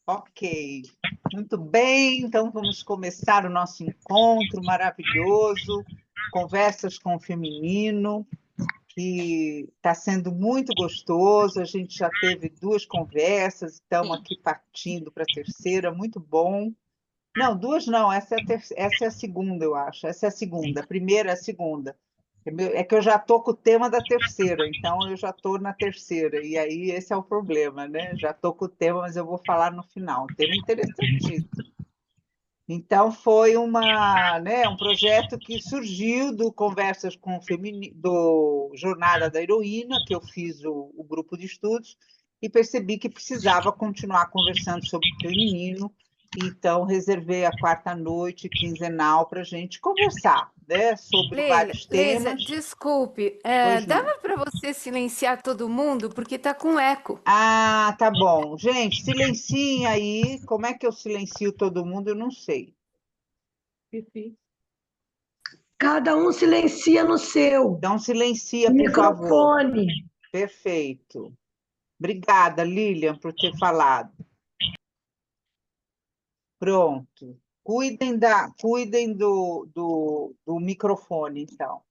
Ok, muito bem. Então vamos começar o nosso encontro maravilhoso, Conversas com o Feminino, que está sendo muito gostoso. A gente já teve duas conversas, estamos aqui partindo para a terceira, muito bom. Não, duas não, essa é a segunda, eu acho. Essa é a segunda, a primeira é a segunda. É que eu já estou com o tema da terceira, então eu já estou na terceira, e aí esse é o problema, né? Já estou com o tema, mas eu vou falar no final. Um tema interessantíssimo. Então, foi um projeto que surgiu do Conversas com o do Jornada da Heroína, que eu fiz o grupo de estudos, e percebi que precisava continuar conversando sobre o feminino, então reservei a quarta noite quinzenal para a gente conversar, né, sobre vários Leila, temas. desculpe, Pois não. dava para você silenciar todo mundo porque tá com eco. Ah, tá bom. Gente, silenciem aí. Como é que eu silencio todo mundo? Eu não sei. Fifi. Cada um silencia no seu Então, silencia, por favor. microfone. Perfeito. Obrigada, Lilian, por ter falado. Pronto. Cuidem do microfone, então.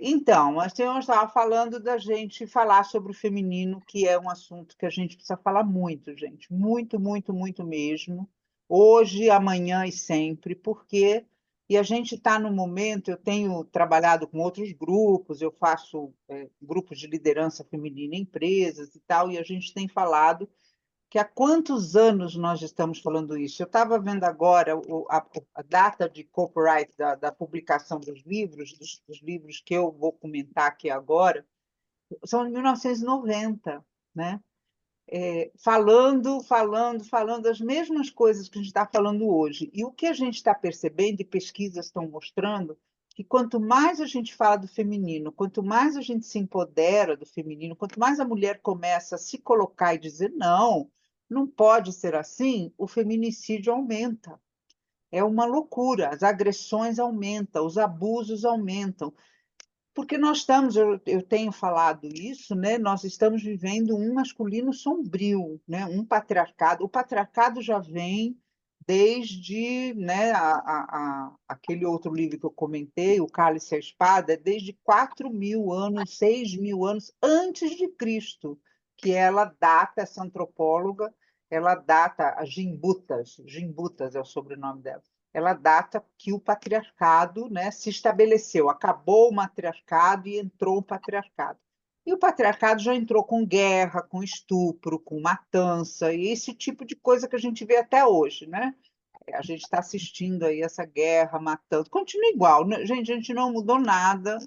Então, assim, eu estava falando da gente falar sobre o feminino, que é um assunto que a gente precisa falar muito, gente. Muito, muito, muito mesmo. Hoje, amanhã e sempre, porque. E a gente está no momento, eu tenho trabalhado com outros grupos, eu faço grupos de liderança feminina em empresas e tal, e a gente tem falado que há quantos anos nós estamos falando isso? Eu estava vendo agora a data de copyright da publicação dos livros que eu vou comentar aqui agora, são de 1990, né? Falando as mesmas coisas que a gente está falando hoje. E o que a gente está percebendo, e pesquisas estão mostrando, que quanto mais a gente fala do feminino, quanto mais a gente se empodera do feminino, quanto mais a mulher começa a se colocar e dizer não, não pode ser assim, o feminicídio aumenta. É uma loucura, as agressões aumentam, os abusos aumentam. Porque nós estamos, eu tenho falado isso, né? Nós estamos vivendo um masculino sombrio, né? Um patriarcado. O patriarcado já vem desde, né, aquele outro livro que eu comentei, O Cálice e a Espada, desde 4.000 anos, 6.000 anos antes de Cristo, que ela data, essa antropóloga, ela data, a Gimbutas é o sobrenome dela, ela data que o patriarcado, né, se estabeleceu, acabou o matriarcado e entrou o patriarcado. E o patriarcado já entrou com guerra, com estupro, com matança, e esse tipo de coisa que a gente vê até hoje, né? A gente está assistindo aí essa guerra, matando. Continua igual, né? Gente, a gente não mudou nada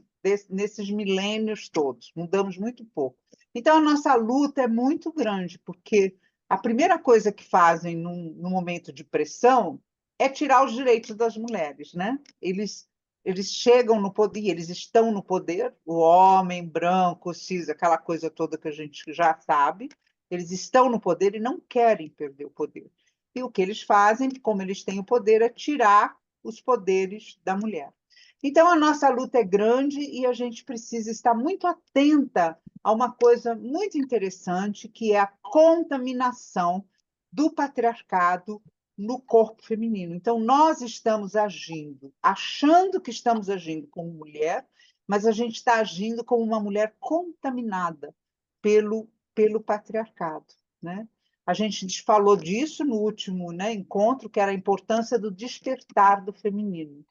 nesses milênios todos, mudamos muito pouco. Então, a nossa luta é muito grande, porque a primeira coisa que fazem num momento de pressão é tirar os direitos das mulheres, né? Eles chegam no poder, eles estão no poder, o homem branco, cis, aquela coisa toda que a gente já sabe, eles estão no poder e não querem perder o poder. E o que eles fazem, como eles têm o poder, é tirar os poderes da mulher. Então, a nossa luta é grande e a gente precisa estar muito atenta a uma coisa muito interessante, que é a contaminação do patriarcado no corpo feminino. Então, nós estamos agindo, achando que estamos agindo como mulher, mas a gente está agindo como uma mulher contaminada pelo patriarcado, né? A gente falou disso no último, né, encontro, que era a importância do despertar do feminino.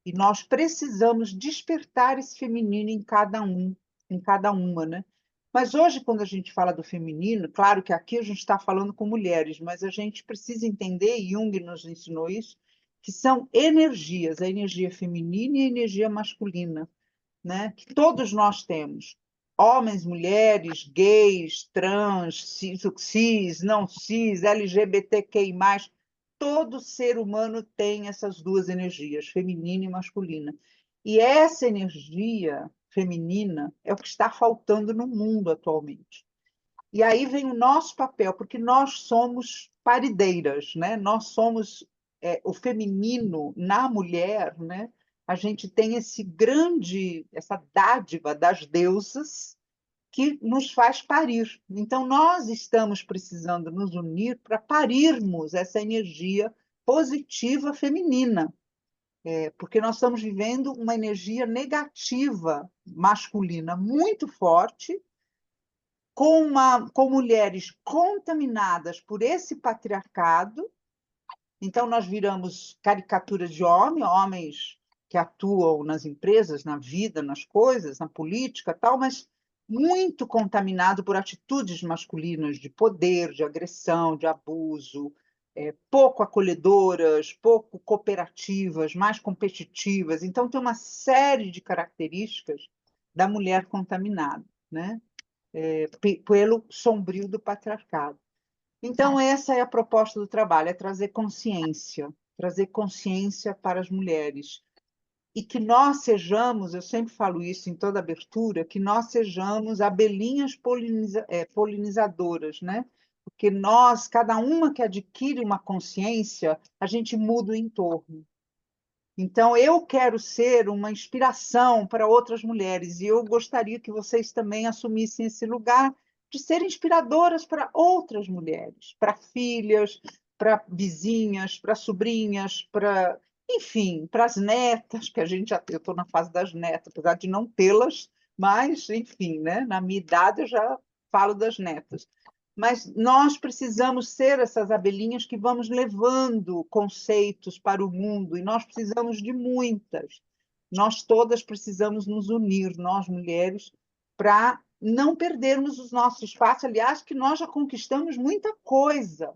E nós precisamos despertar esse feminino em cada um, em cada uma, né? Mas hoje, quando a gente fala do feminino, claro que aqui a gente está falando com mulheres, mas a gente precisa entender, e Jung nos ensinou isso, que são energias, a energia feminina e a energia masculina, né? Que todos nós temos. Homens, mulheres, gays, trans, cis, não cis, LGBTQI+, todo ser humano tem essas duas energias, feminina e masculina. E essa energia feminina é o que está faltando no mundo atualmente. E aí vem o nosso papel, porque nós somos parideiras, né? Nós somos o feminino na mulher, né? A gente tem essa dádiva das deusas, que nos faz parir. Então, nós estamos precisando nos unir para parirmos essa energia positiva feminina, porque nós estamos vivendo uma energia negativa masculina muito forte, com mulheres contaminadas por esse patriarcado. Então, nós viramos caricaturas de homens que atuam nas empresas, na vida, nas coisas, na política, tal, mas muito contaminado por atitudes masculinas de poder, de agressão, de abuso, pouco acolhedoras, pouco cooperativas, mais competitivas. Então, tem uma série de características da mulher contaminada, né? Pelo sombrio do patriarcado. Então, essa é a proposta do trabalho, é trazer consciência para as mulheres. E que nós sejamos, eu sempre falo isso em toda abertura, que nós sejamos abelhinhas polinizadoras, né? Porque nós, cada uma que adquire uma consciência, a gente muda o entorno. Então, eu quero ser uma inspiração para outras mulheres, e eu gostaria que vocês também assumissem esse lugar de ser inspiradoras para outras mulheres, para filhas, para vizinhas, para sobrinhas, enfim, para as netas, que eu estou na fase das netas, apesar de não tê-las, mas, enfim, né? Na minha idade eu já falo das netas. Mas nós precisamos ser essas abelhinhas que vamos levando conceitos para o mundo, e nós precisamos de muitas. Nós todas precisamos nos unir, nós mulheres, para não perdermos os nossos espaços. Aliás, que nós já conquistamos muita coisa,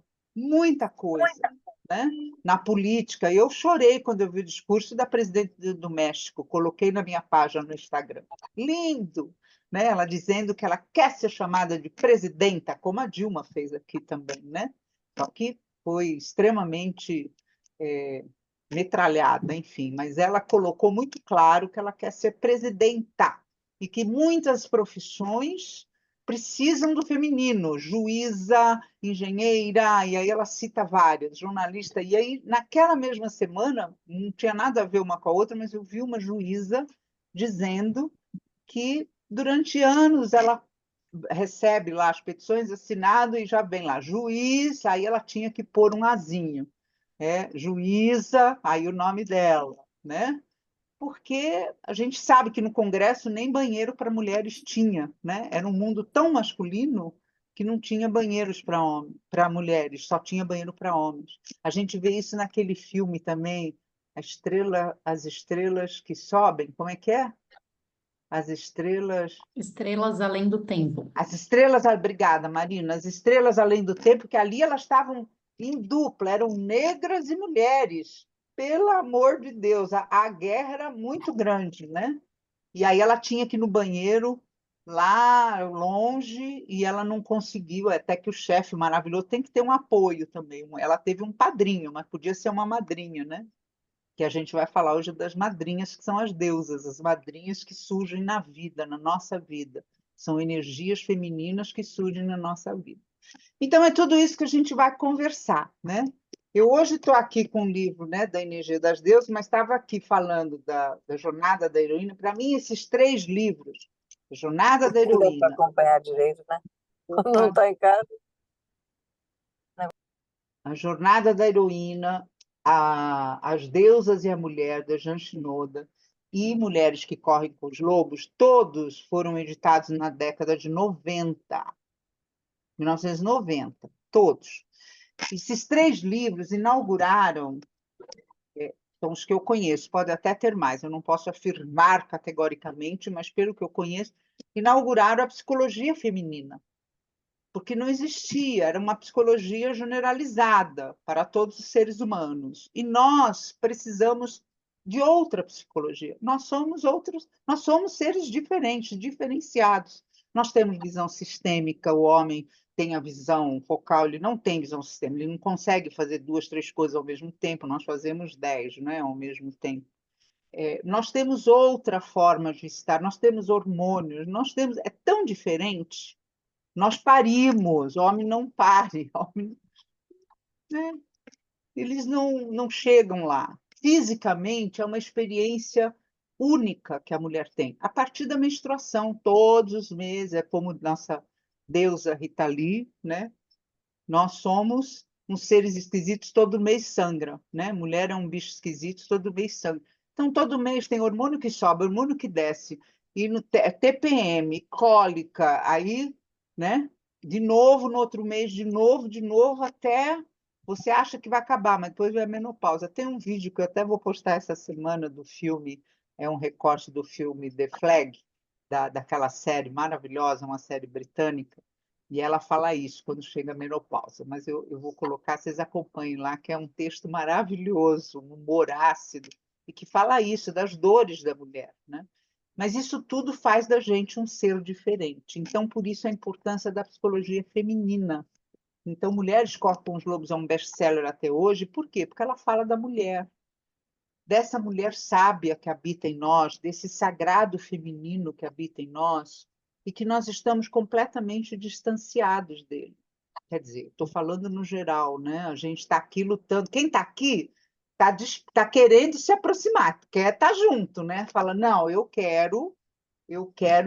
né? Na política. Eu chorei quando eu vi o discurso da presidente do México, coloquei na minha página no Instagram. Lindo! Né? Ela dizendo que ela quer ser chamada de presidenta, como a Dilma fez aqui também, né? Só que foi extremamente metralhada, enfim, mas ela colocou muito claro que ela quer ser presidenta e que muitas profissões precisam do feminino, juíza, engenheira, e aí ela cita várias, jornalista, e aí naquela mesma semana, não tinha nada a ver uma com a outra, mas eu vi uma juíza dizendo que durante anos ela recebe lá as petições assinado e já vem lá, juiz, aí ela tinha que pôr um azinho, juíza, aí o nome dela, né? Porque a gente sabe que no Congresso nem banheiro para mulheres tinha, né? Era um mundo tão masculino que não tinha banheiros para mulheres, só tinha banheiro para homens. A gente vê isso naquele filme também, As Estrelas que Sobem, como é que é? As Estrelas... Estrelas Além do Tempo. As estrelas, obrigada, Marina, as estrelas além do tempo, que ali elas estavam em dupla, eram negras e mulheres. Pelo amor de Deus, a guerra era muito grande, né? E aí ela tinha que ir no banheiro lá longe e ela não conseguiu, até que o chefe maravilhoso tem que ter um apoio também. Ela teve um padrinho, mas podia ser uma madrinha, né? Que a gente vai falar hoje das madrinhas, que são as deusas, as madrinhas que surgem na vida, na nossa vida. São energias femininas que surgem na nossa vida. Então, é tudo isso que a gente vai conversar, né? Eu hoje estou aqui com o livro, né, da Energia das Deusas, mas estava aqui falando da Jornada da Heroína. Para mim, esses 3 livros, a Jornada da Não deu para Heroína... acompanhar direito, né? Quando não Opa, está em casa. a Jornada da Heroína, As Deusas e a Mulher, da Jean Shinoda, e Mulheres que Correm com os Lobos, todos foram editados na década de 90, 1990, todos. Esses 3 livros inauguraram, são os que eu conheço, pode até ter mais, eu não posso afirmar categoricamente, mas pelo que eu conheço, inauguraram a psicologia feminina, porque não existia, era uma psicologia generalizada para todos os seres humanos. E nós precisamos de outra psicologia. Nós somos seres diferentes, diferenciados. Nós temos visão sistêmica, o homem tem a visão focal, ele não tem visão sistêmica, ele não consegue fazer 2, 3 coisas ao mesmo tempo, nós fazemos 10, né, ao mesmo tempo. Nós temos outra forma de estar, nós temos hormônios, é tão diferente. Nós parimos, homem não pare, homem, né? Eles não chegam lá. Fisicamente, é uma experiência única que a mulher tem, a partir da menstruação, todos os meses, é como nossa deusa Rita Lee, né? Nós somos uns seres esquisitos, todo mês sangra, né? Mulher é um bicho esquisito, todo mês sangra. Então, todo mês tem hormônio que sobe, hormônio que desce, e no TPM, cólica, aí, né? De novo, no outro mês, de novo, até você acha que vai acabar, mas depois vem a menopausa. Tem um vídeo que eu até vou postar essa semana do filme, é um recorte do filme The Flag, daquela série maravilhosa, uma série britânica, e ela fala isso quando chega a menopausa, mas eu vou colocar, vocês acompanhem lá, que é um texto maravilhoso, um humor ácido, e que fala isso, das dores da mulher, né? Mas isso tudo faz da gente um ser diferente. Então, por isso a importância da psicologia feminina. Então, Mulheres Corpam os Lobos é um best-seller até hoje, por quê? Porque ela fala da mulher, dessa mulher sábia que habita em nós, desse sagrado feminino que habita em nós, e que nós estamos completamente distanciados dele. Quer dizer, estou falando no geral, né? A gente está aqui lutando. Quem está aqui está querendo se aproximar, quer estar junto, né? Fala, não, eu quero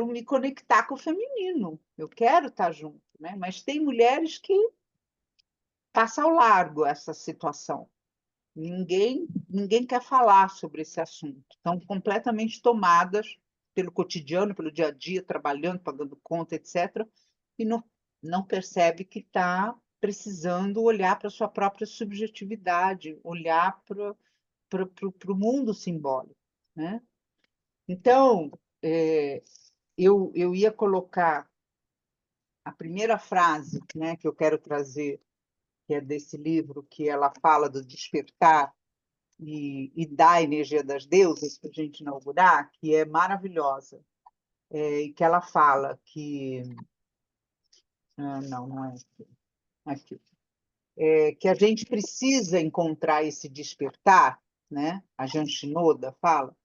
me conectar com o feminino, eu quero estar junto, né? Mas tem mulheres que passam ao largo essa situação. Ninguém quer falar sobre esse assunto. Estão completamente tomadas pelo cotidiano, pelo dia a dia, trabalhando, pagando conta, etc. E não percebe que está precisando olhar para a sua própria subjetividade, olhar para o mundo simbólico, né? Então, eu ia colocar a primeira frase, né, que eu quero trazer, que é desse livro, que ela fala do despertar e da energia das deusas, para a gente inaugurar, que é maravilhosa, e que ela fala que... não é aqui. Que a gente precisa encontrar esse despertar, né? A Jan Shinoda fala,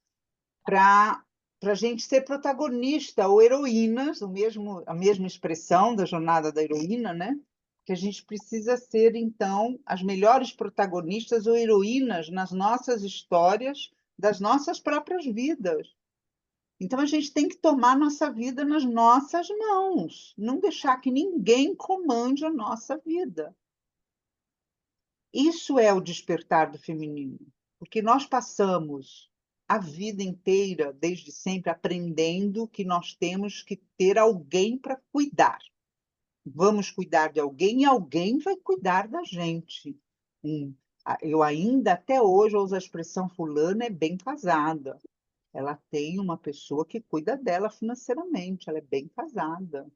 para a gente ser protagonista ou heroínas, a mesma expressão da jornada da heroína, né? Que a gente precisa ser, então, as melhores protagonistas ou heroínas nas nossas histórias, das nossas próprias vidas. Então, a gente tem que tomar nossa vida nas nossas mãos, não deixar que ninguém comande a nossa vida. Isso é o despertar do feminino, porque nós passamos a vida inteira, desde sempre, aprendendo que nós temos que ter alguém para cuidar. Vamos cuidar de alguém e alguém vai cuidar da gente. Eu ainda, até hoje, uso a expressão fulana é bem casada. Ela tem uma pessoa que cuida dela financeiramente, ela é bem casada.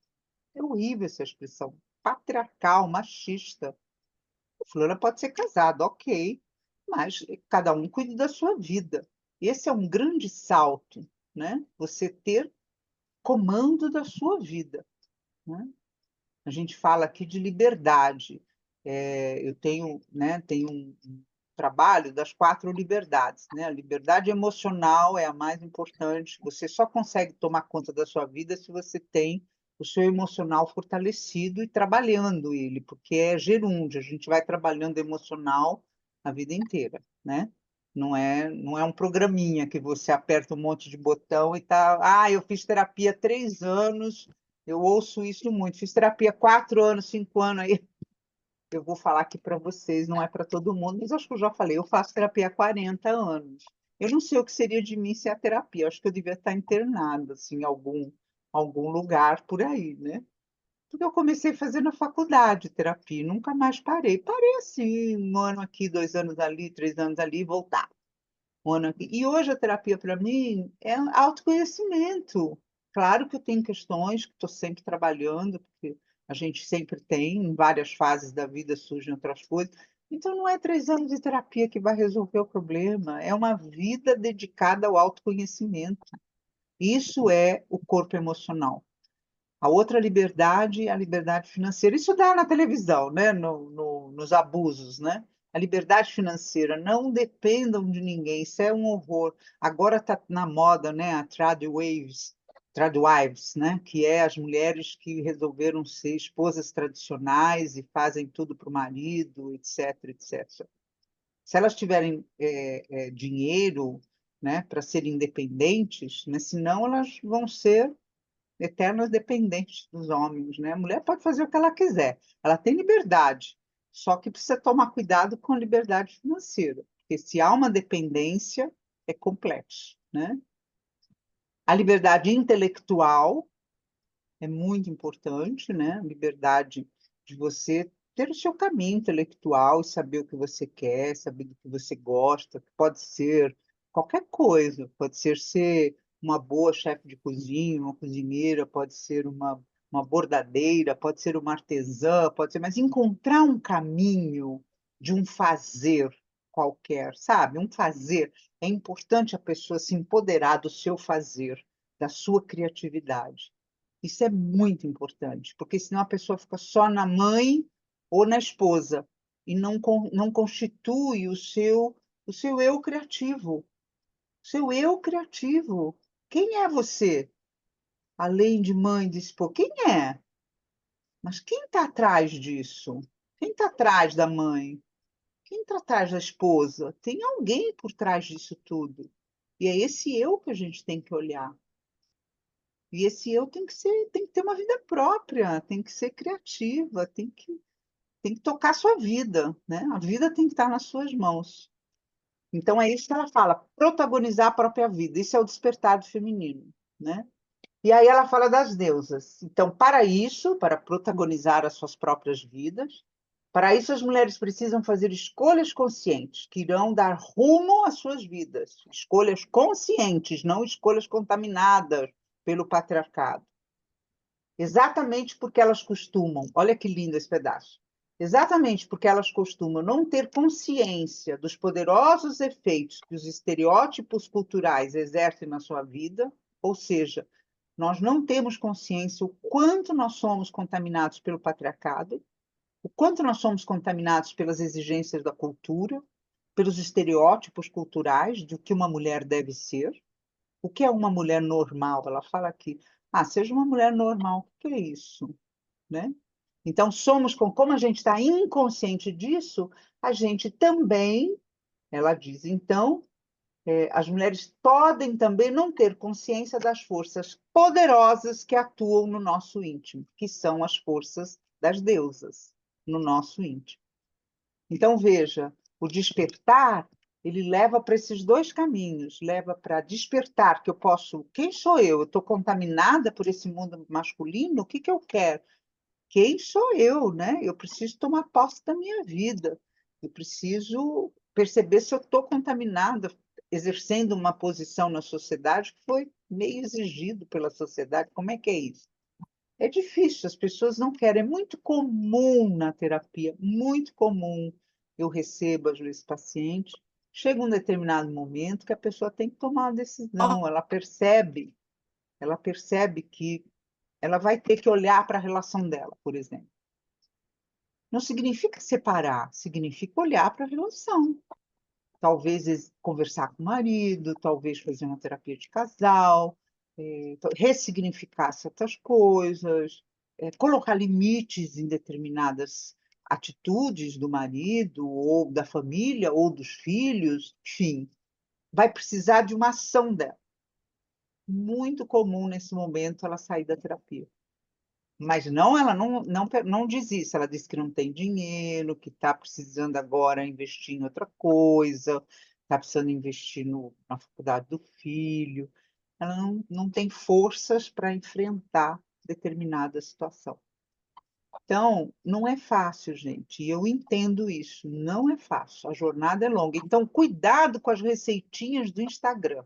É horrível essa expressão, patriarcal, machista. Fulana pode ser casada, ok, mas cada um cuida da sua vida. Esse é um grande salto, né? Você ter comando da sua vida, né? A gente fala aqui de liberdade. Eu tenho, né, tenho um trabalho das 4 liberdades, né? A liberdade emocional é a mais importante. Você só consegue tomar conta da sua vida se você tem o seu emocional fortalecido e trabalhando ele, porque é gerúndio, a gente vai trabalhando emocional a vida inteira, né? Não é um programinha que você aperta um monte de botão e tá. Ah, eu fiz terapia há 3 anos, eu ouço isso muito. Fiz terapia há 4 anos, 5 anos, aí eu vou falar aqui para vocês, não é para todo mundo, mas acho que eu já falei, eu faço terapia há 40 anos. Eu não sei o que seria de mim sem a terapia, eu acho que eu devia estar internada, assim, em algum lugar por aí, né? Porque eu comecei a fazer na faculdade terapia, nunca mais parei. Parei assim, 1 ano aqui, 2 anos ali, 3 anos ali, e voltar. 1 ano aqui. E hoje a terapia para mim é autoconhecimento. Claro que eu tenho questões que estou sempre trabalhando, porque a gente sempre tem, em várias fases da vida surgem outras coisas. Então não é 3 anos de terapia que vai resolver o problema, é uma vida dedicada ao autoconhecimento. Isso é o corpo emocional. A outra liberdade é a liberdade financeira. Isso dá na televisão, né? Nos abusos, né? A liberdade financeira. Não dependam de ninguém. Isso é um horror. Agora está na moda, né? A tradwives, né? Que é as mulheres que resolveram ser esposas tradicionais e fazem tudo para o marido, etc, etc. Se elas tiverem dinheiro, né, para serem independentes, né, senão elas vão ser eternas dependentes dos homens, né? A mulher pode fazer o que ela quiser, ela tem liberdade, só que precisa tomar cuidado com a liberdade financeira, porque se há uma dependência, é complexo, né? A liberdade intelectual é muito importante, né? A liberdade de você ter o seu caminho intelectual, saber o que você quer, saber do que você gosta, que pode ser qualquer coisa, pode ser uma boa chefe de cozinha, uma cozinheira, pode ser uma bordadeira, pode ser uma artesã, pode ser, mas encontrar um caminho de um fazer qualquer, sabe? Um fazer. É importante a pessoa se empoderar do seu fazer, da sua criatividade. Isso é muito importante, porque senão a pessoa fica só na mãe ou na esposa e não constitui o seu eu criativo. O seu eu criativo. Quem é você? Além de mãe, de esposa. Quem é? Mas quem está atrás disso? Quem está atrás da mãe? Quem está atrás da esposa? Tem alguém por trás disso tudo. E é esse eu que a gente tem que olhar. E esse eu tem que ter uma vida própria, tem que ser criativa, tem que tocar a sua vida, né? A vida tem que estar nas suas mãos. Então é isso que ela fala, protagonizar a própria vida. Isso é o despertar do feminino, né? E aí ela fala das deusas. Então, para isso, para protagonizar as suas próprias vidas, para isso as mulheres precisam fazer escolhas conscientes que irão dar rumo às suas vidas. Escolhas conscientes, não escolhas contaminadas pelo patriarcado. Exatamente porque elas costumam, olha que lindo esse pedaço, exatamente porque elas costumam não ter consciência dos poderosos efeitos que os estereótipos culturais exercem na sua vida, ou seja, nós não temos consciência o quanto nós somos contaminados pelo patriarcado, o quanto nós somos contaminados pelas exigências da cultura, pelos estereótipos culturais de o que uma mulher deve ser. O que é uma mulher normal? Ela fala aqui, seja uma mulher normal. O que é isso? Né? Então, como a gente está inconsciente disso, a gente também, ela diz, então, as mulheres podem também não ter consciência das forças poderosas que atuam no nosso íntimo, que são as forças das deusas no nosso íntimo. Então, veja, o despertar, ele leva para esses dois caminhos, leva para despertar, que eu posso, quem sou eu? Eu estou contaminada por esse mundo masculino? O que que eu quero? Quem sou eu, né? Eu preciso tomar posse da minha vida, eu preciso perceber se eu estou contaminada, exercendo uma posição na sociedade que foi meio exigido pela sociedade. Como é que é isso? É difícil, as pessoas não querem. É muito comum na terapia, muito comum. Eu recebo, às vezes, paciente. Chega um determinado momento que a pessoa tem que tomar uma decisão. Ela percebe que ela vai ter que olhar para a relação dela, por exemplo. Não significa separar, significa olhar para a relação. Talvez conversar com o marido, talvez fazer uma terapia de casal, ressignificar certas coisas, colocar limites em determinadas atitudes do marido, ou da família, ou dos filhos, enfim, vai precisar de uma ação dela. Muito comum nesse momento ela sair da terapia. Mas ela não diz isso, ela diz que não tem dinheiro, que está precisando agora investir em outra coisa, está precisando investir na faculdade do filho. Ela não tem forças para enfrentar determinada situação. Então, não é fácil, gente, e eu entendo isso, não é fácil, a jornada é longa. Então, cuidado com as receitinhas do Instagram.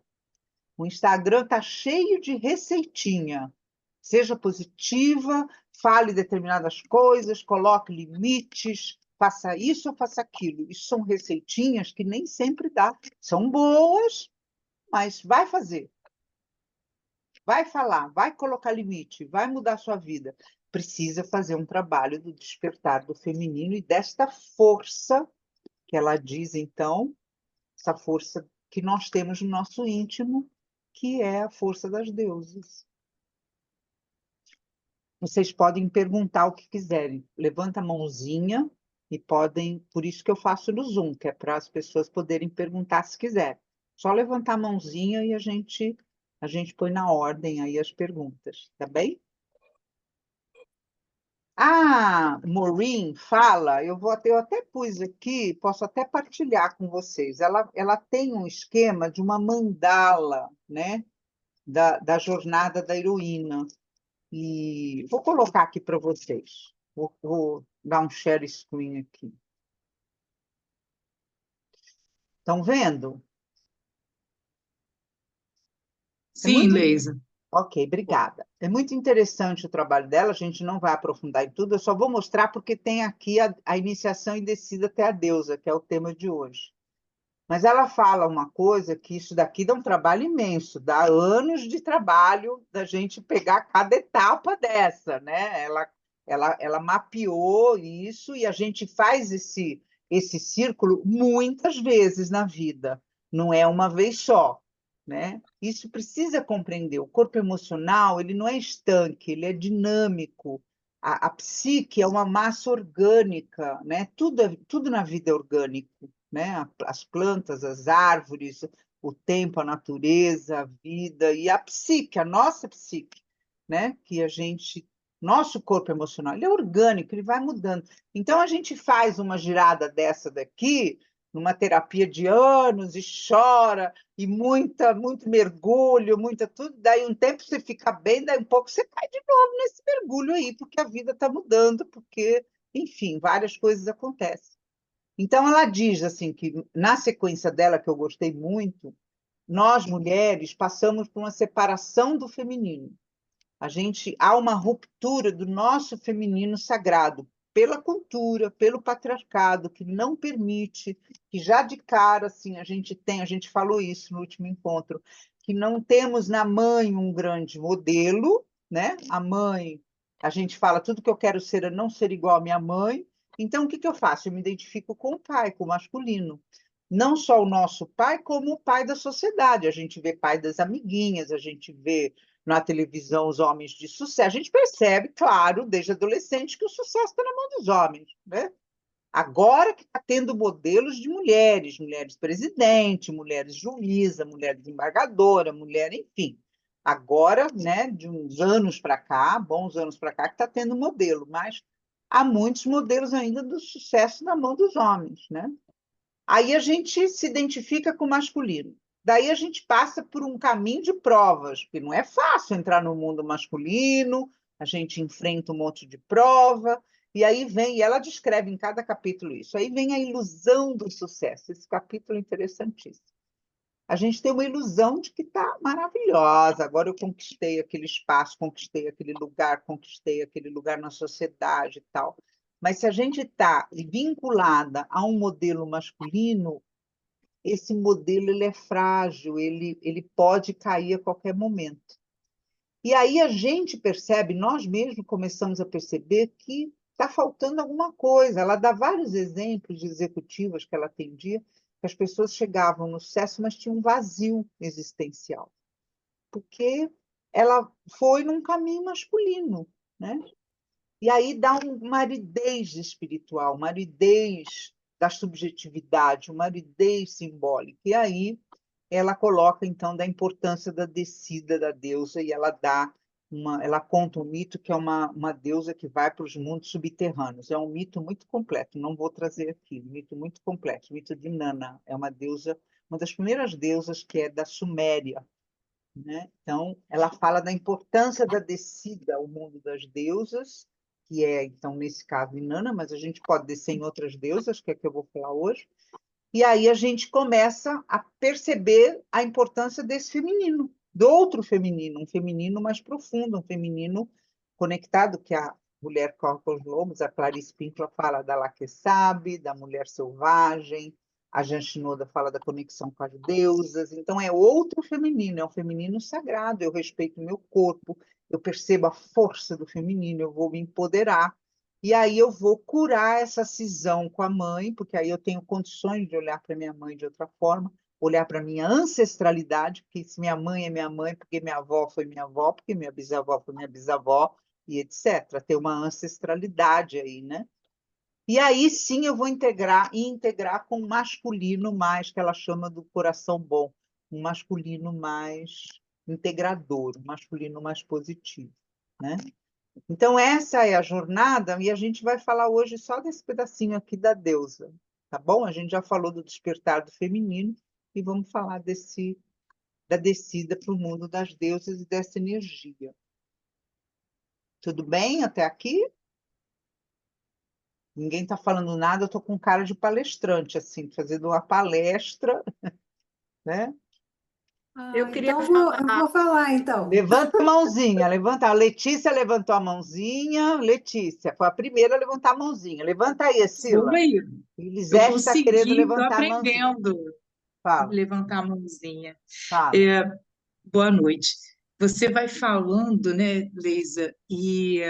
O Instagram está cheio de receitinha. Seja positiva, fale determinadas coisas, coloque limites, faça isso ou faça aquilo. Isso são receitinhas que nem sempre dá. São boas, mas vai fazer. Vai falar, vai colocar limite, vai mudar a sua vida. Precisa fazer um trabalho do despertar do feminino e desta força que ela diz, então, essa força que nós temos no nosso íntimo, que é a força das deusas. Vocês podem perguntar o que quiserem. Levanta a mãozinha e podem... Por isso que eu faço no Zoom, que é para as pessoas poderem perguntar se quiserem. Só levantar a mãozinha e a gente põe na ordem aí as perguntas, tá bem? A Maureen fala, eu até pus aqui, posso até partilhar com vocês. Ela tem um esquema de uma mandala, né, da jornada da heroína. E vou colocar aqui para vocês. Vou dar um share screen aqui. Estão vendo? É Sim, muito Leisa. Ok, obrigada. É muito interessante o trabalho dela, a gente não vai aprofundar em tudo, eu só vou mostrar porque tem aqui a iniciação e descida até a deusa, que é o tema de hoje. Mas ela fala uma coisa que isso daqui dá um trabalho imenso, dá anos de trabalho da gente pegar cada etapa dessa, né? Ela mapeou isso e a gente faz esse círculo muitas vezes na vida, não é uma vez só, né? Isso precisa compreender. O corpo emocional, ele não é estanque, ele é dinâmico. A psique é uma massa orgânica, né? Tudo na vida é orgânico, né? As plantas, as árvores, o tempo, a natureza, a vida e a psique, a nossa psique, né? Que a gente, nosso corpo emocional, ele é orgânico, ele vai mudando. Então a gente faz uma girada dessa daqui, numa terapia de anos e chora e muito mergulho, muita tudo. Daí um tempo você fica bem, daí um pouco você cai de novo nesse mergulho aí, porque a vida está mudando, porque, enfim, várias coisas acontecem. Então, ela diz assim que, na sequência dela, que eu gostei muito, nós, mulheres, passamos por uma separação do feminino. Há uma ruptura do nosso feminino sagrado pela cultura, pelo patriarcado, que não permite, que já de cara, assim, a gente falou isso no último encontro, que não temos na mãe um grande modelo, né? A mãe, a gente fala, tudo que eu quero ser é não ser igual à minha mãe. Então, o que eu faço? Eu me identifico com o pai, com o masculino. Não só o nosso pai, como o pai da sociedade. A gente vê pai das amiguinhas, a gente vê na televisão os homens de sucesso. A gente percebe, claro, desde adolescente, que o sucesso está na mão dos homens, né? Agora que está tendo modelos de mulheres, mulheres presidente, mulheres juíza, mulher desembargadora, mulher, enfim. Agora, né, de uns anos para cá, bons anos para cá, que está tendo modelo, mas há muitos modelos ainda do sucesso na mão dos homens, né? Aí a gente se identifica com o masculino. Daí a gente passa por um caminho de provas, porque não é fácil entrar no mundo masculino, a gente enfrenta um monte de prova, e aí vem, e ela descreve em cada capítulo isso, aí vem a ilusão do sucesso. Esse capítulo é interessantíssimo. A gente tem uma ilusão de que está maravilhosa, agora eu conquistei aquele espaço, conquistei conquistei aquele lugar na sociedade e tal. Mas se a gente está vinculada a um modelo masculino, esse modelo ele é frágil, ele pode cair a qualquer momento. E aí a gente percebe, nós mesmos começamos a perceber que está faltando alguma coisa. Ela dá vários exemplos de executivas que ela atendia, que as pessoas chegavam no sucesso, mas tinham um vazio existencial, porque ela foi num caminho masculino, né? E aí dá uma aridez espiritual, uma aridez da subjetividade, uma aridez simbólica. E aí ela coloca, então, da importância da descida da deusa, e ela conta um mito que é uma deusa que vai para os mundos subterrâneos. É um mito muito completo, não vou trazer aqui, um mito muito completo. O mito de Nana é uma deusa, uma das primeiras deusas que é da Suméria, né? Então, ela fala da importância da descida ao mundo das deusas, que é, então, nesse caso, Inanna, mas a gente pode descer em outras deusas, que é a que eu vou falar hoje. E aí a gente começa a perceber a importância desse feminino, do outro feminino, um feminino mais profundo, um feminino conectado, que a mulher corre com os lobos, a Clarice Pinkola fala da Laquesabe, da mulher selvagem, a Jean Shinoda fala da conexão com as deusas. Então é outro feminino, é um feminino sagrado. Eu respeito o meu corpo, eu percebo a força do feminino, eu vou me empoderar. E aí eu vou curar essa cisão com a mãe, porque aí eu tenho condições de olhar para minha mãe de outra forma, olhar para minha ancestralidade, porque se minha mãe é minha mãe, porque minha avó foi minha avó, porque minha bisavó foi minha bisavó, e etc. Ter uma ancestralidade aí, né? E aí sim eu vou integrar com o masculino mais, que ela chama do coração bom. um masculino mais integrador, um masculino mais positivo, né? Então, essa é a jornada, e a gente vai falar hoje só desse pedacinho aqui da deusa, tá bom? A gente já falou do despertar do feminino, e vamos falar da descida para o mundo das deusas e dessa energia. Tudo bem até aqui? Ninguém está falando nada, eu estou com cara de palestrante, assim, fazendo uma palestra, né? Eu queria Então falar. eu vou falar, então. Levanta a mãozinha, levanta. A Letícia levantou a mãozinha. Letícia, foi a primeira a levantar a mãozinha. Levanta aí, Sila. Oi, eu Elisete está querendo consegui, estou levantar a mãozinha. aprendendo a Fala, levantar a mãozinha. fala. Boa noite. Você vai falando, né, Leisa, e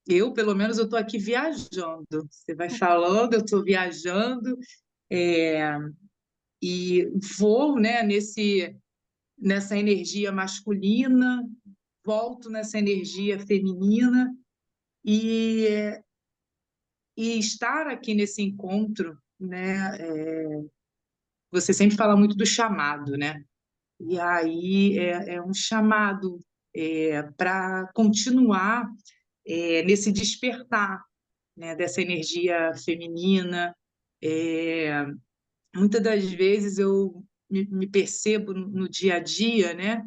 eu, pelo menos, eu estou aqui viajando. Você vai falando, eu estou viajando, é, e vou, né, nessa energia masculina, volto nessa energia feminina, e, e estar aqui nesse encontro, né, você sempre fala muito do chamado, né? E aí é um chamado para continuar nesse despertar, né, dessa energia feminina. É, muitas das vezes eu me percebo no dia a dia, né,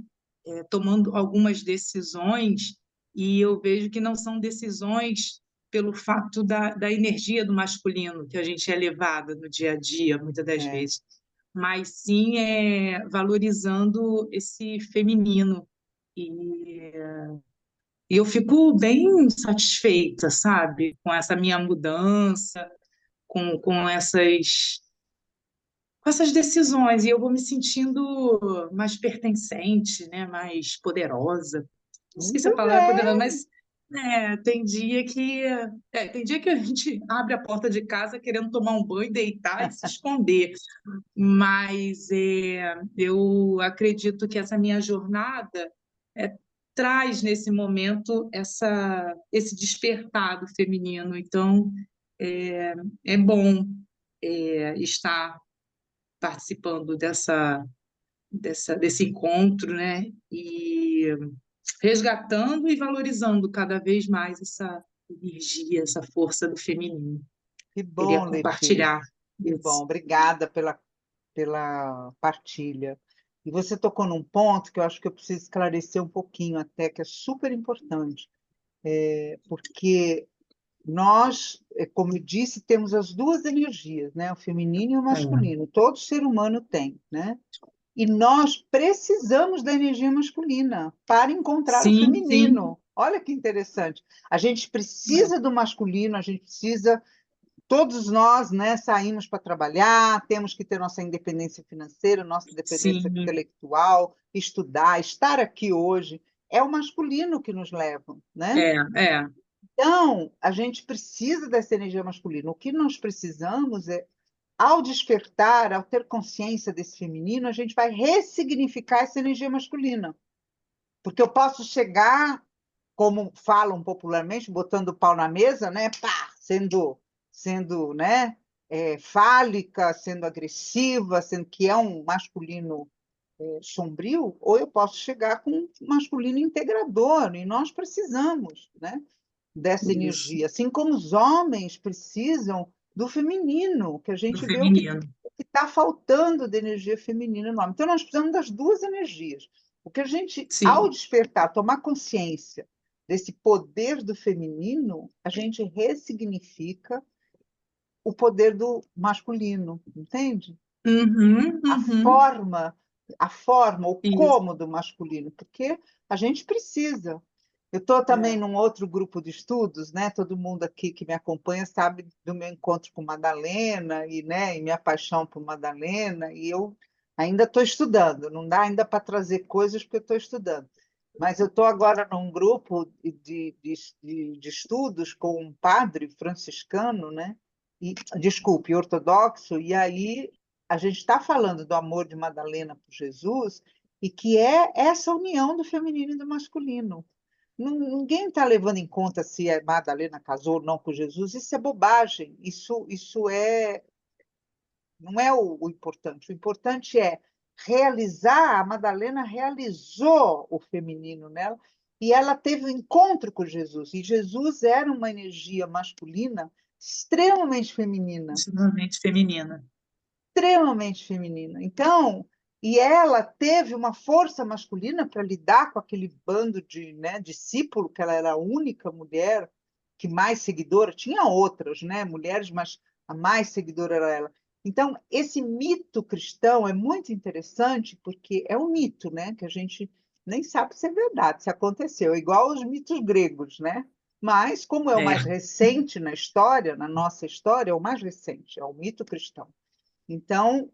tomando algumas decisões, e eu vejo que não são decisões pelo fato da energia do masculino que a gente é levada no dia a dia, muitas das É, vezes, mas sim valorizando esse feminino. E, e eu fico bem satisfeita, sabe, com essa minha mudança, com essas decisões, e eu vou me sentindo mais pertencente, né, mais poderosa. Não sei se a muito palavra é poderosa, bem. mas tem dia que a gente abre a porta de casa querendo tomar um banho, deitar e se esconder. Mas eu acredito que essa minha jornada traz nesse momento esse despertar do feminino. Então, é bom estar participando desse encontro, né? E resgatando e valorizando cada vez mais essa energia, essa força do feminino. Que Queria bom, Letícia. compartilhar Que bom. isso. Obrigada pela partilha. E você tocou num ponto que eu acho que eu preciso esclarecer um pouquinho até, que é super importante. Porque nós, como eu disse, temos as duas energias, né? O feminino e o É. masculino. Todo ser humano tem, né? E nós precisamos da energia masculina para encontrar o Sim, sim, feminino. Olha que interessante. A gente precisa do masculino, a gente precisa. Todos nós, né, saímos para trabalhar, temos que ter nossa independência financeira, nossa independência sim, intelectual, estudar, estar aqui hoje. É o masculino que nos leva, né? é. Então, a gente precisa dessa energia masculina. O que nós precisamos é, ao despertar, ao ter consciência desse feminino, a gente vai ressignificar essa energia masculina. Porque eu posso chegar, como falam popularmente, botando o pau na mesa, né? Pá, sendo, né? Fálica, sendo agressiva, sendo que é um masculino sombrio, ou eu posso chegar com um masculino integrador, e nós precisamos, né? Dessa Isso, energia, assim como os homens precisam do feminino, que a do gente vê o que feminino. está faltando de energia feminina no homem. Então, nós precisamos das duas energias. O que a gente, ao Sim. despertar, tomar consciência desse poder do feminino, a gente ressignifica o poder do masculino, entende? Uhum, A uhum. forma, a forma, o Isso. como do masculino, porque a gente precisa. Eu estou também É. num outro grupo de estudos, né? Todo mundo aqui que me acompanha sabe do meu encontro com Madalena e, né, e minha paixão por Madalena, e eu ainda estou estudando, não dá ainda para trazer coisas porque eu estou estudando. Mas eu estou agora num grupo de estudos com um padre franciscano, né? Desculpe, ortodoxo, e aí a gente está falando do amor de Madalena por Jesus e que é essa união do feminino e do masculino. Ninguém está levando em conta se a Madalena casou ou não com Jesus, isso é bobagem, isso não é o importante. O importante é realizar, a Madalena realizou o feminino nela, e ela teve um encontro com Jesus, e Jesus era uma energia masculina extremamente feminina. Extremamente feminina. Extremamente feminina. Então, e ela teve uma força masculina para lidar com aquele bando de, né, discípulo, que ela era a única mulher que mais seguidora, tinha outras, né, mulheres, mas a mais seguidora era ela. Então, esse mito cristão é muito interessante, porque é um mito, né, que a gente nem sabe se é verdade, se aconteceu, igual os mitos gregos, né? Mas, como é o mais recente na história, na nossa história, é o mais recente, é o mito cristão. Então,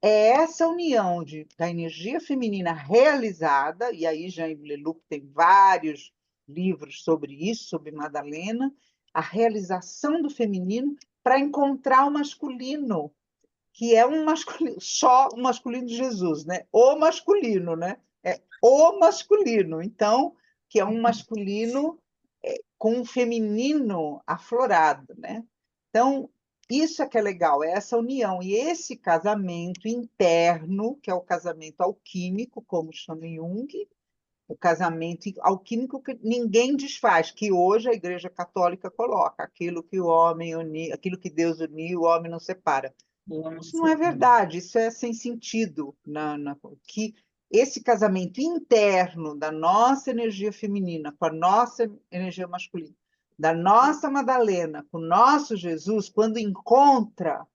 é essa união da energia feminina realizada, e aí Jean Leloup tem vários livros sobre isso, sobre Madalena, a realização do feminino para encontrar o masculino, que é um masculino, só o masculino de Jesus, né? O masculino, né? É o masculino, então, que é um masculino com um feminino aflorado, né? Então, isso é que é legal, é essa união. E esse casamento interno, que é o casamento alquímico, como chama Jung, o casamento alquímico que ninguém desfaz, que hoje a Igreja Católica coloca, aquilo que o homem uniu, aquilo que Deus uniu, o homem não separa. Isso não é verdade, isso é sem sentido. Que esse casamento interno da nossa energia feminina com a nossa energia masculina, da nossa Madalena com o nosso Jesus, quando encontra,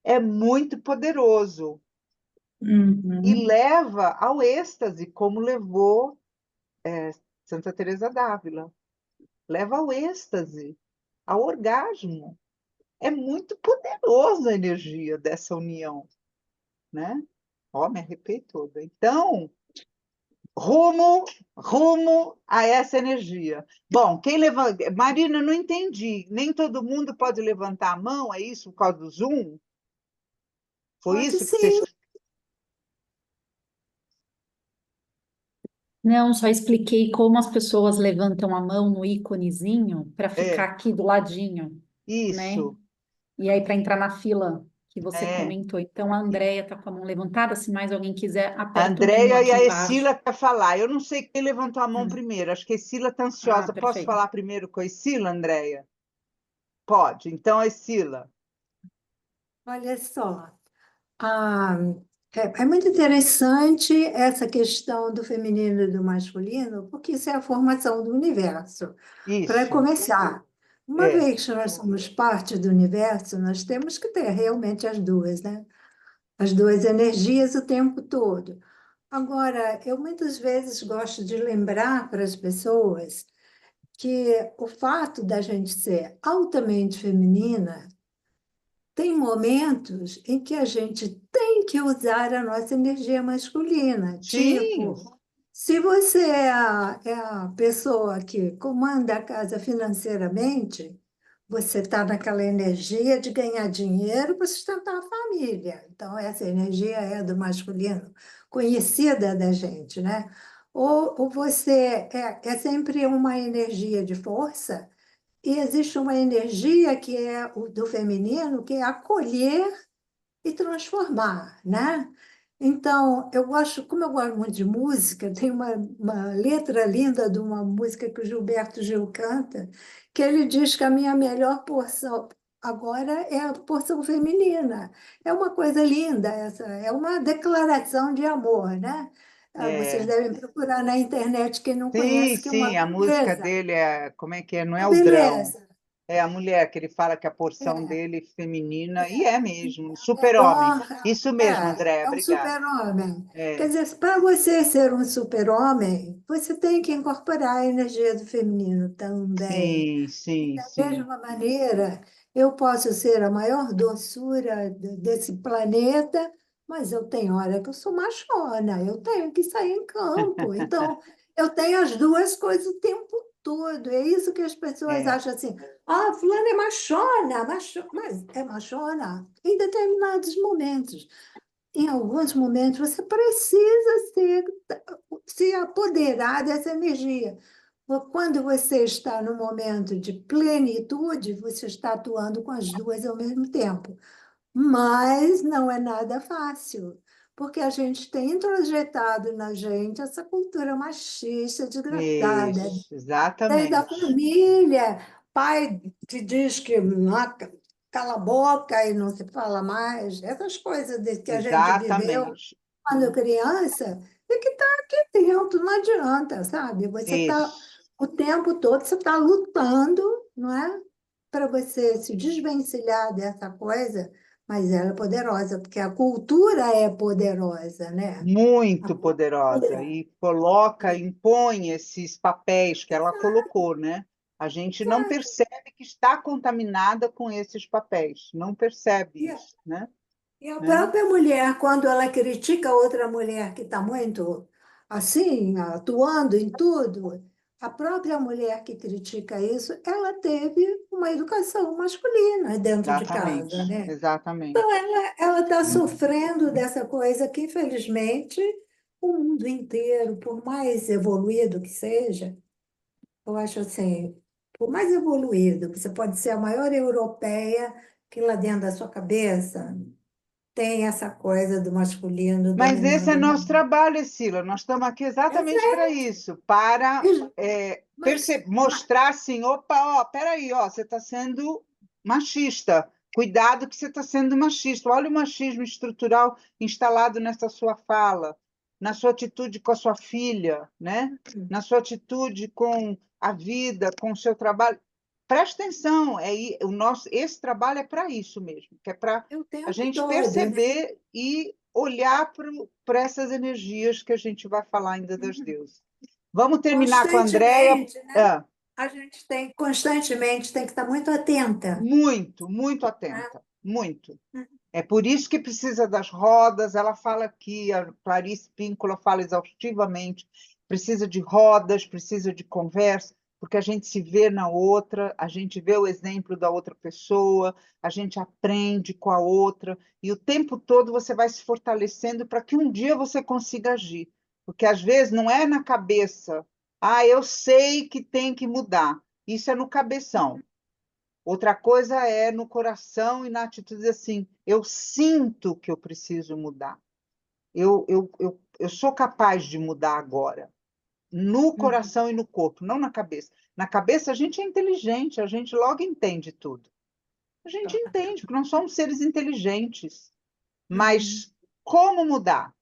é muito poderoso e leva ao êxtase, como levou Santa Teresa d'Ávila. Leva ao êxtase, ao orgasmo. É muito poderosa a energia dessa união, né? Ó, me arrepiei toda. Então, rumo a essa energia. Bom, quem levanta... Marina, não entendi. Nem todo mundo pode levantar a mão, é isso, por causa do Zoom? Foi Pode isso que você... sim. Não, só expliquei como as pessoas levantam a mão no íconezinho para ficar É, aqui do ladinho, né? isso. E aí para entrar na fila que você É. comentou. Então a Andrea está com a mão levantada. Se mais alguém quiser, A aperta o menu Andréia e aqui a embaixo. Escila quer falar. Eu não sei quem levantou a mão primeiro. Acho que a Escila está Ah, ansiosa. Posso perfeito. falar primeiro com a Escila, Andréia? Pode. Então, a Escila. Olha só, ah, é muito interessante essa questão do feminino e do masculino, porque isso é a formação do universo. Para Isso. começar, uma É. vez que nós somos parte do universo, nós temos que ter realmente as duas, né? As duas energias o tempo todo. Agora, eu muitas vezes gosto de lembrar para as pessoas que o fato da gente ser altamente feminina tem momentos em que a gente tem que usar a nossa energia masculina. Sim. Tipo, se você é a pessoa que comanda a casa financeiramente, você está naquela energia de ganhar dinheiro para sustentar a família. Então, essa energia é do masculino, conhecida da gente, né? Ou você é sempre uma energia de força e existe uma energia que é o do feminino, que é acolher e transformar, né? Então, como eu gosto muito de música, tem uma letra linda de uma música que o Gilberto Gil canta, que ele diz que a minha melhor porção agora é a porção feminina. É uma coisa linda essa, é uma declaração de amor, né? Vocês É. devem procurar na internet quem não Sim, conhece, que é uma sim. A música beleza. dele é... Como é que é? Não é Uma o drão. beleza. É a mulher que ele fala que a porção É. dele feminina... E é mesmo. É, Super-homem. Isso mesmo, Andréia. é um Obrigada. super-homem. Quer É. dizer, para você ser um super-homem, você tem que incorporar a energia do feminino também. Sim, sim, Da sim. mesma maneira, eu posso ser a maior doçura desse planeta, mas eu tenho hora que eu sou machona, eu tenho que sair em campo. Então, eu tenho as duas coisas o tempo todo. É isso que as pessoas É. acham assim: ah, fulana é machona, mas é machona em determinados momentos. Em alguns momentos, você precisa se apoderar dessa energia. Quando você está no momento de plenitude, você está atuando com as duas ao mesmo tempo. Mas não é nada fácil, porque a gente tem introjetado na gente essa cultura machista, degradada, Isso, desde a exatamente. família. Pai te diz que cala a boca e não se fala mais, essas coisas que a gente viveu Exatamente. quando criança, e que está aqui dentro, não adianta, sabe? Você está Isso. o tempo todo, você está lutando, não é? Para você se desvencilhar dessa coisa, mas ela é poderosa, porque a cultura é poderosa, né? A Muito poderosa cultura. e coloca, impõe esses papéis que ela colocou, né? A gente não percebe que está contaminada com esses papéis, não percebe E a, isso, né? e a Né? própria mulher, quando ela critica outra mulher que está muito assim, atuando em tudo, a própria mulher que critica isso, ela teve uma educação masculina dentro de casa, Exatamente, né? Então, exatamente. ela está sofrendo dessa coisa que, infelizmente, o mundo inteiro, por mais evoluído que seja, eu acho assim, por mais evoluído, que você pode ser a maior europeia, que lá dentro da sua cabeça tem essa coisa do masculino Mas esse é dominando. nosso trabalho, Sila. Nós estamos aqui exatamente para isso, para Mas, mostrar assim, opa, ó, peraí, ó, você está sendo machista. Cuidado que você está sendo machista. Olha o machismo estrutural instalado nessa sua fala, na sua atitude com a sua filha, né? Na sua atitude com a vida, com o seu trabalho. Presta atenção, esse trabalho é para isso mesmo, que é para o a tempo gente todo, né? perceber e olhar para essas energias que a gente vai falar ainda das deusas. Vamos terminar com a Andrea. Constantemente, né? A gente tem, constantemente, tem que estar muito atenta, Muito, muito né? atenta, muito. É por isso que precisa das rodas. Ela fala aqui, a Clarice Píncola fala exaustivamente, precisa de rodas, precisa de conversa, porque a gente se vê na outra, a gente vê o exemplo da outra pessoa, a gente aprende com a outra, e o tempo todo você vai se fortalecendo para que um dia você consiga agir. Porque às vezes não é na cabeça, eu sei que tem que mudar. Isso é no cabeção. Outra coisa é no coração e na atitude assim, eu sinto que eu preciso mudar. Eu sou capaz de mudar agora, no coração e no corpo, não na cabeça. Na cabeça a gente é inteligente, a gente logo entende tudo. A gente entende, porque nós somos seres inteligentes. Mas como mudar?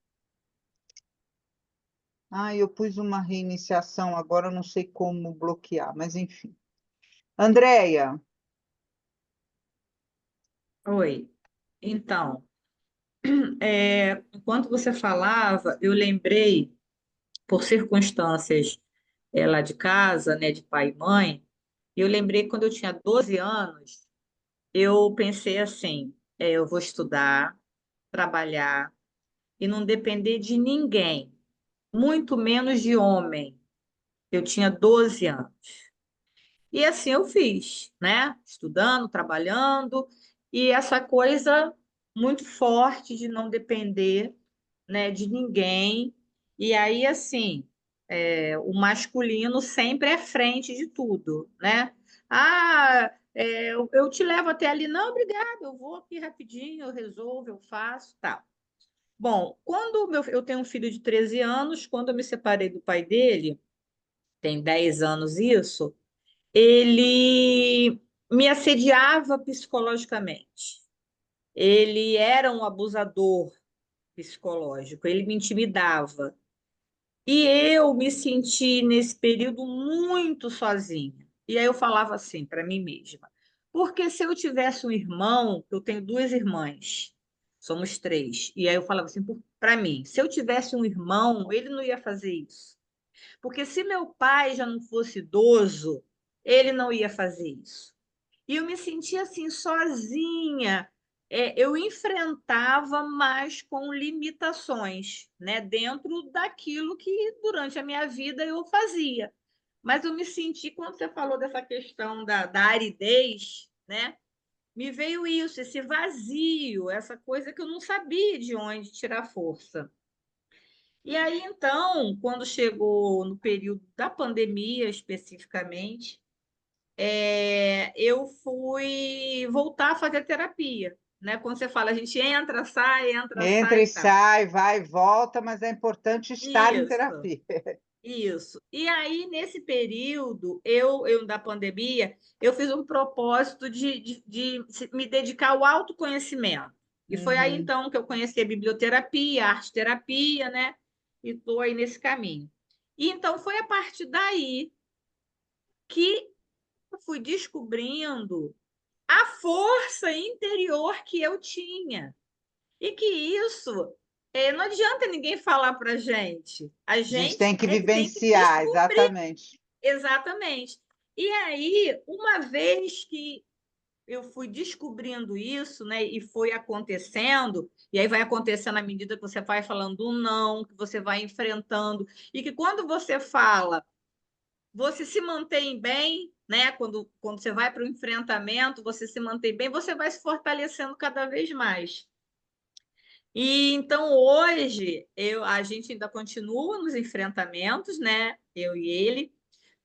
Eu pus uma reiniciação, agora eu não sei como bloquear, mas enfim. Andréia, Oi. Então, enquanto você falava, eu lembrei, por circunstâncias lá de casa, né, de pai e mãe, eu lembrei que quando eu tinha 12 anos, eu pensei assim, eu vou estudar, trabalhar e não depender de ninguém, muito menos de homem. Eu tinha 12 anos. E assim eu fiz, né? Estudando, trabalhando, e essa coisa muito forte de não depender, né, de ninguém. E aí, assim, o masculino sempre é frente de tudo, né? Eu te levo até ali. Não, obrigada, eu vou aqui rapidinho, eu resolvo, eu faço, tá. Bom, eu tenho um filho de 13 anos, quando eu me separei do pai dele, tem 10 anos isso, ele me assediava psicologicamente. Ele era um abusador psicológico, ele me intimidava. E eu me senti nesse período muito sozinha. E aí eu falava assim para mim mesma: porque se eu tivesse um irmão, eu tenho duas irmãs, somos três. E aí eu falava assim para mim: se eu tivesse um irmão, ele não ia fazer isso. Porque se meu pai já não fosse idoso, ele não ia fazer isso. E eu me sentia assim, sozinha. Eu enfrentava, mas com limitações, né? Dentro daquilo que durante a minha vida eu fazia. Mas eu me senti, quando você falou dessa questão da aridez, né? Me veio isso, esse vazio, essa coisa que eu não sabia de onde tirar força. E aí, então, quando chegou no período da pandemia, especificamente, eu fui voltar a fazer terapia, né? Quando você fala, a gente entra, Entra sai e e tal. sai, vai e volta, mas é importante estar em Isso. terapia. Isso. E aí, nesse período, da pandemia, eu fiz um propósito de me dedicar ao autoconhecimento. E foi aí, Uhum. então, que eu conheci a biblioterapia, a arte-terapia, né? E estou aí nesse caminho. E então, foi a partir daí que eu fui descobrindo a força interior que eu tinha. E que isso, não adianta ninguém falar para gente. A A gente gente tem que é que tem que vivenciar, descobrir. exatamente. Exatamente. E aí, uma vez que eu fui descobrindo isso, né, e foi acontecendo, e aí vai acontecendo à medida que você vai falando um não, que você vai enfrentando, e que quando você fala, você se mantém bem, né? Quando você vai para o enfrentamento, você se mantém bem, você vai se fortalecendo cada vez mais. E então hoje a gente ainda continua nos enfrentamentos, né? Eu e ele,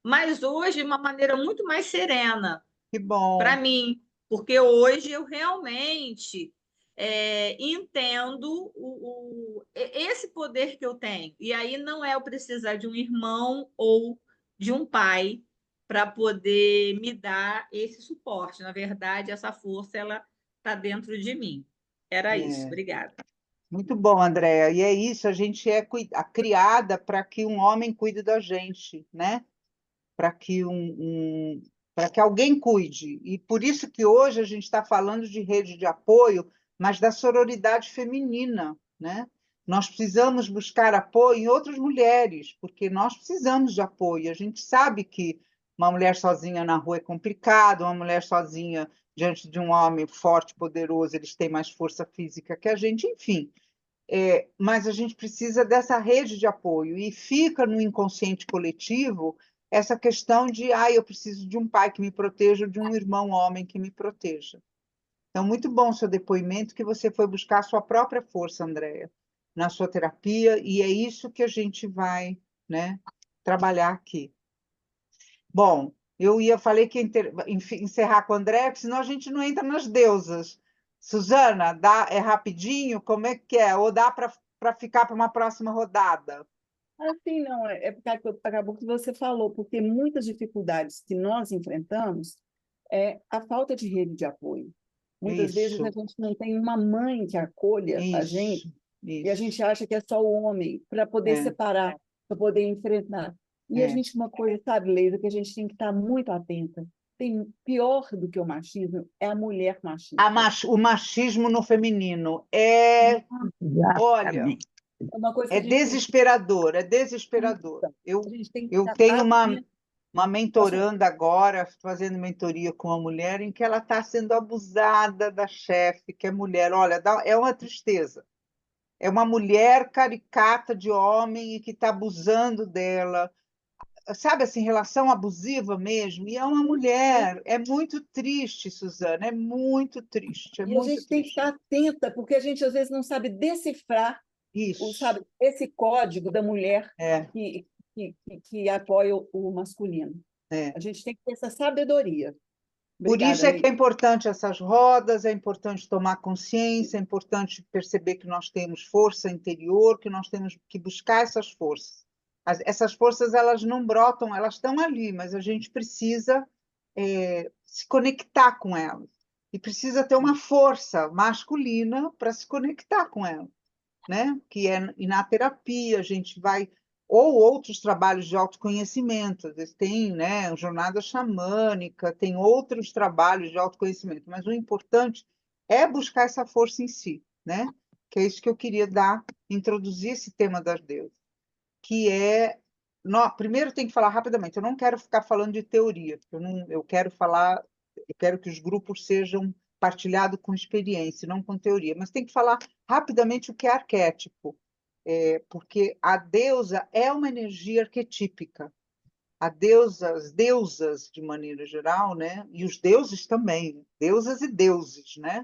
mas hoje de uma maneira muito mais serena Que para bom. mim, porque hoje eu realmente entendo esse poder que eu tenho. E aí não é eu precisar de um irmão ou de um pai para poder me dar esse suporte. Na verdade, essa força ela está dentro de mim. Era isso. É. Obrigada. Muito bom, Andréa. E é isso, a gente é criada para que um homem cuide da gente, né? Para que para que alguém cuide. E por isso que hoje a gente está falando de rede de apoio, mas da sororidade feminina, né? Nós precisamos buscar apoio em outras mulheres, porque nós precisamos de apoio. A gente sabe que uma mulher sozinha na rua é complicado, uma mulher sozinha diante de um homem forte, poderoso, eles têm mais força física que a gente, enfim. Mas a gente precisa dessa rede de apoio e fica no inconsciente coletivo essa questão de eu preciso de um pai que me proteja, de um irmão homem que me proteja. Então, muito bom o seu depoimento, que você foi buscar a sua própria força, Andréia, na sua terapia, e é isso que a gente vai, né, trabalhar aqui. Bom, falei que ia encerrar com a Andréia, porque senão a gente não entra nas deusas. Suzana, é rapidinho? Como é que é? Ou dá para ficar para uma próxima rodada? Assim, não, é porque acabou que você falou, porque muitas dificuldades que nós enfrentamos é a falta de rede de apoio. Muitas vezes a Isso, gente não tem uma mãe que acolha a gente isso, e a isso. gente acha que é só o homem para poder É, separar, para poder enfrentar. E a é. gente, uma coisa, sabe, Leila, que a gente tem que estar muito atenta. Tem pior do que o machismo é a mulher machista. O machismo no feminino olha, Exatamente. É uma coisa que é a gente tem que desesperador, é estar, desesperador. a gente tem que Eu estar tenho atento. uma Nossa, mentoranda agora, fazendo mentoria com uma mulher, em que ela está sendo abusada da chefe, que é mulher. Olha, é uma tristeza. É uma mulher caricata de homem e que está abusando dela. Sabe assim, relação abusiva mesmo? E é uma mulher. É muito triste, Suzana, é muito triste, é e a muito gente tem que triste. estar atenta, porque a gente às vezes não sabe decifrar Isso, sabe, esse código da mulher é, que apoia o masculino. é. A gente tem que ter essa sabedoria. Por Obrigada, isso é que Leila. é importante essas rodas, é importante tomar consciência, é importante perceber que nós temos força interior, que nós temos que buscar essas forças. Essas forças, elas não brotam, elas estão ali, mas a gente precisa se conectar com elas. E precisa ter uma força masculina para se conectar com elas, né? E na terapia a gente vai ou outros trabalhos de autoconhecimento, às vezes tem, né, jornada xamânica, tem outros trabalhos de autoconhecimento, mas o importante é buscar essa força em si, né? Que é isso que eu queria introduzir esse tema das deusas, que é primeiro tem que falar rapidamente, eu não quero ficar falando de teoria, eu quero que os grupos sejam partilhados com experiência, não com teoria, mas tem que falar rapidamente o que é arquétipo, porque a deusa é uma energia arquetípica. As deusas, de maneira geral, né? E os deuses também, deusas e deuses, né?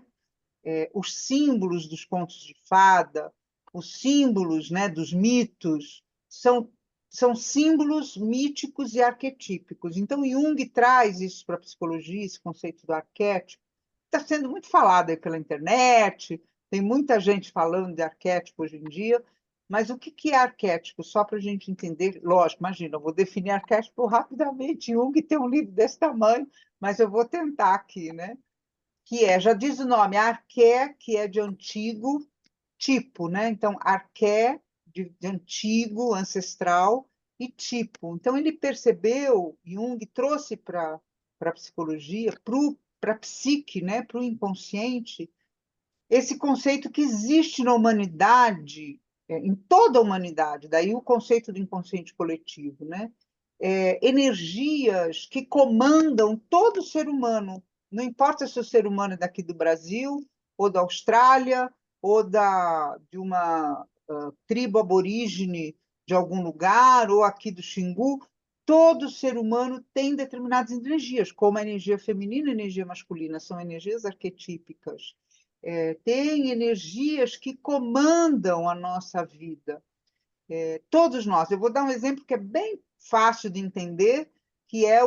Os símbolos dos contos de fada, os símbolos, né, dos mitos, são símbolos míticos e arquetípicos. Então, Jung traz isso para a psicologia, esse conceito do arquétipo, está sendo muito falado aí pela internet, tem muita gente falando de arquétipo hoje em dia, mas o que é arquétipo? Só para a gente entender, lógico, imagina, eu vou definir arquétipo rapidamente, Jung tem um livro desse tamanho, mas eu vou tentar aqui, né? Que já diz o nome, arqué, que é de antigo, tipo, né? Então, arqué, de antigo, ancestral, e tipo. Então, ele percebeu, Jung trouxe para a psicologia, para a psique, né? Para o inconsciente, esse conceito que existe na humanidade, em toda a humanidade, daí o conceito do inconsciente coletivo, né? Energias que comandam todo ser humano, não importa se o ser humano é daqui do Brasil, ou da Austrália, ou de uma tribo aborígene de algum lugar, ou aqui do Xingu, todo ser humano tem determinadas energias, como a energia feminina e a energia masculina, são energias arquetípicas. Tem energias que comandam a nossa vida. Todos nós. Eu vou dar um exemplo que é bem fácil de entender, que é,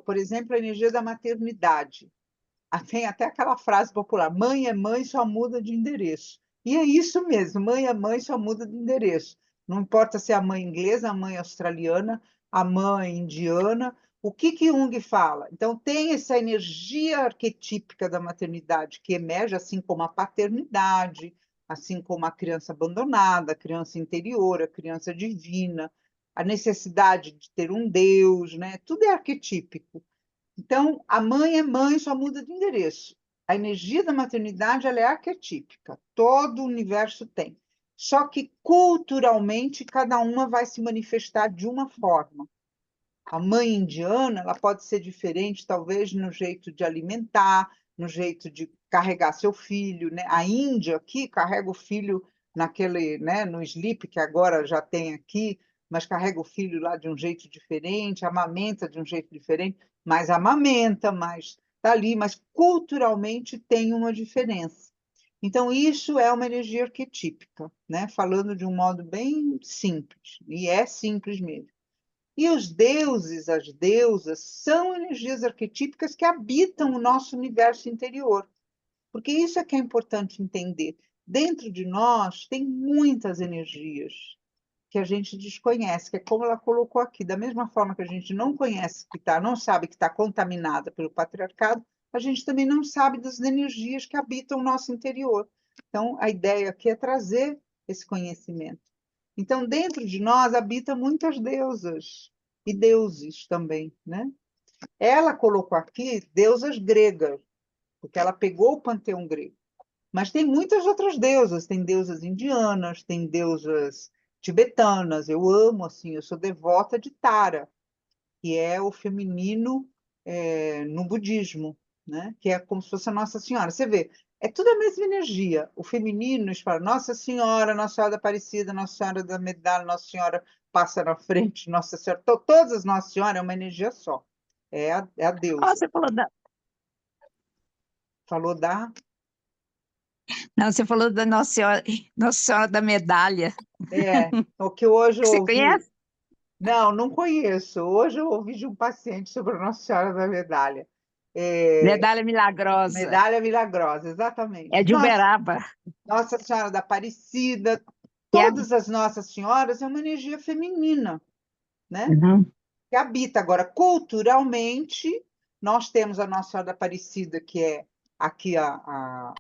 por exemplo, a energia da maternidade. Tem até aquela frase popular: mãe é mãe, só muda de endereço. E é isso mesmo, mãe é mãe, só muda de endereço. Não importa se é a mãe inglesa, a mãe australiana, a mãe indiana. O que Jung fala? Então, tem essa energia arquetípica da maternidade que emerge, assim como a paternidade, assim como a criança abandonada, a criança interior, a criança divina, a necessidade de ter um Deus, né? Tudo é arquetípico. Então, a mãe é mãe, só muda de endereço. A energia da maternidade ela é arquetípica, todo o universo tem. Só que culturalmente cada uma vai se manifestar de uma forma. A mãe indiana ela pode ser diferente, talvez, no jeito de alimentar, no jeito de carregar seu filho, né? A Índia aqui carrega o filho naquele, né, no sleep, que agora já tem aqui, mas carrega o filho lá de um jeito diferente, amamenta de um jeito diferente, mas amamenta, mas está ali, mas culturalmente tem uma diferença. Então, isso é uma energia arquetípica, né? Falando de um modo bem simples, e é simples mesmo. E os deuses, as deusas, são energias arquetípicas que habitam o nosso universo interior. Porque isso é que é importante entender. Dentro de nós tem muitas energias que a gente desconhece, que é como ela colocou aqui. Da mesma forma que a gente não conhece não sabe que está contaminada pelo patriarcado, a gente também não sabe das energias que habitam o nosso interior. Então, a ideia aqui é trazer esse conhecimento. Então, dentro de nós habitam muitas deusas e deuses também, né? Ela colocou aqui deusas gregas, porque ela pegou o panteão grego. Mas tem muitas outras deusas, tem deusas indianas, tem deusas tibetanas. Eu amo, assim, eu sou devota de Tara, que é o feminino no budismo, né? Que é como se fosse a Nossa Senhora. Você vê, é tudo a mesma energia. O feminino, eles falam Nossa Senhora, Nossa Senhora da Aparecida, Nossa Senhora da Medalha, Nossa Senhora passa na frente, Nossa Senhora. Todas as Nossa Senhora é uma energia só. É a deusa. Você falou Falou da. não, você falou da Nossa Senhora da Medalha. O que hoje eu Você ouvi. conhece? Não conheço. Hoje eu ouvi de um paciente sobre a Nossa Senhora da Medalha. Medalha Milagrosa. Medalha Milagrosa, exatamente. É de Uberaba. Nossa Senhora da Aparecida, Que é... todas as Nossas Senhoras é uma energia feminina, né? Uhum. Que habita. Agora, culturalmente, nós temos a Nossa Senhora da Aparecida, que é aqui a